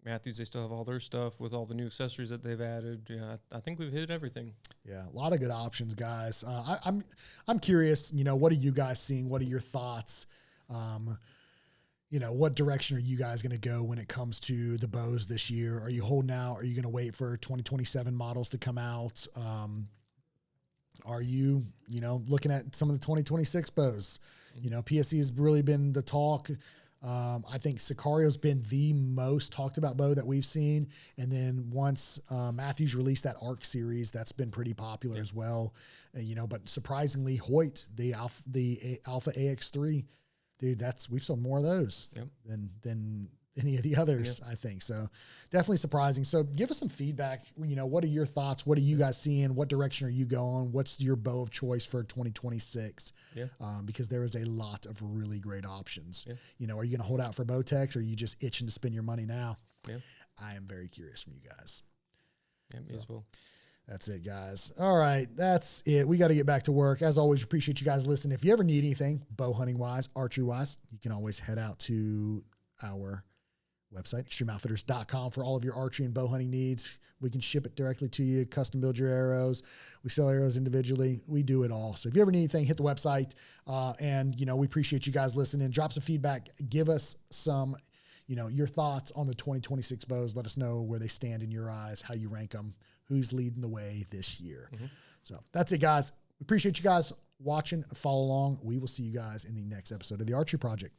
Mathews, they still have all their stuff with all the new accessories that they've added. Yeah, I think we've hit everything. Yeah, a lot of good options, guys. I'm curious, what are you guys seeing? What are your thoughts? What direction are you guys going to go when it comes to the bows this year? Are you holding out? Are you going to wait for 2027 models to come out? Are you, looking at some of the 2026 bows? PSE has really been the talk. I think Sicario's been the most talked about bow that we've seen. And then once Mathews released that ARC series, that's been pretty popular as well. But surprisingly, Hoyt, the Alpha AX3, dude, we've sold more of those than any of the others, I think. So definitely surprising. So give us some feedback. What are your thoughts? What are you guys seeing? What direction are you going? What's your bow of choice for 2026? Because there is a lot of really great options. Are you going to hold out for Bowtech, or are you just itching to spend your money now? I am very curious from you guys. Me as well. That's it, guys. All right. That's it. We got to get back to work. As always, appreciate you guys listening. If you ever need anything, bow hunting wise, archery wise, you can always head out to our website, extremeoutfitters.com, for all of your archery and bow hunting needs. We can ship it directly to you, custom build your arrows. We sell arrows individually. We do it all. So if you ever need anything, hit the website. And we appreciate you guys listening. Drop some feedback. Give us some, your thoughts on the 2026 bows. Let us know where they stand in your eyes, how you rank them, who's leading the way this year. So that's it, guys. We appreciate you guys watching. Follow along. We will see you guys in the next episode of the Archery Project.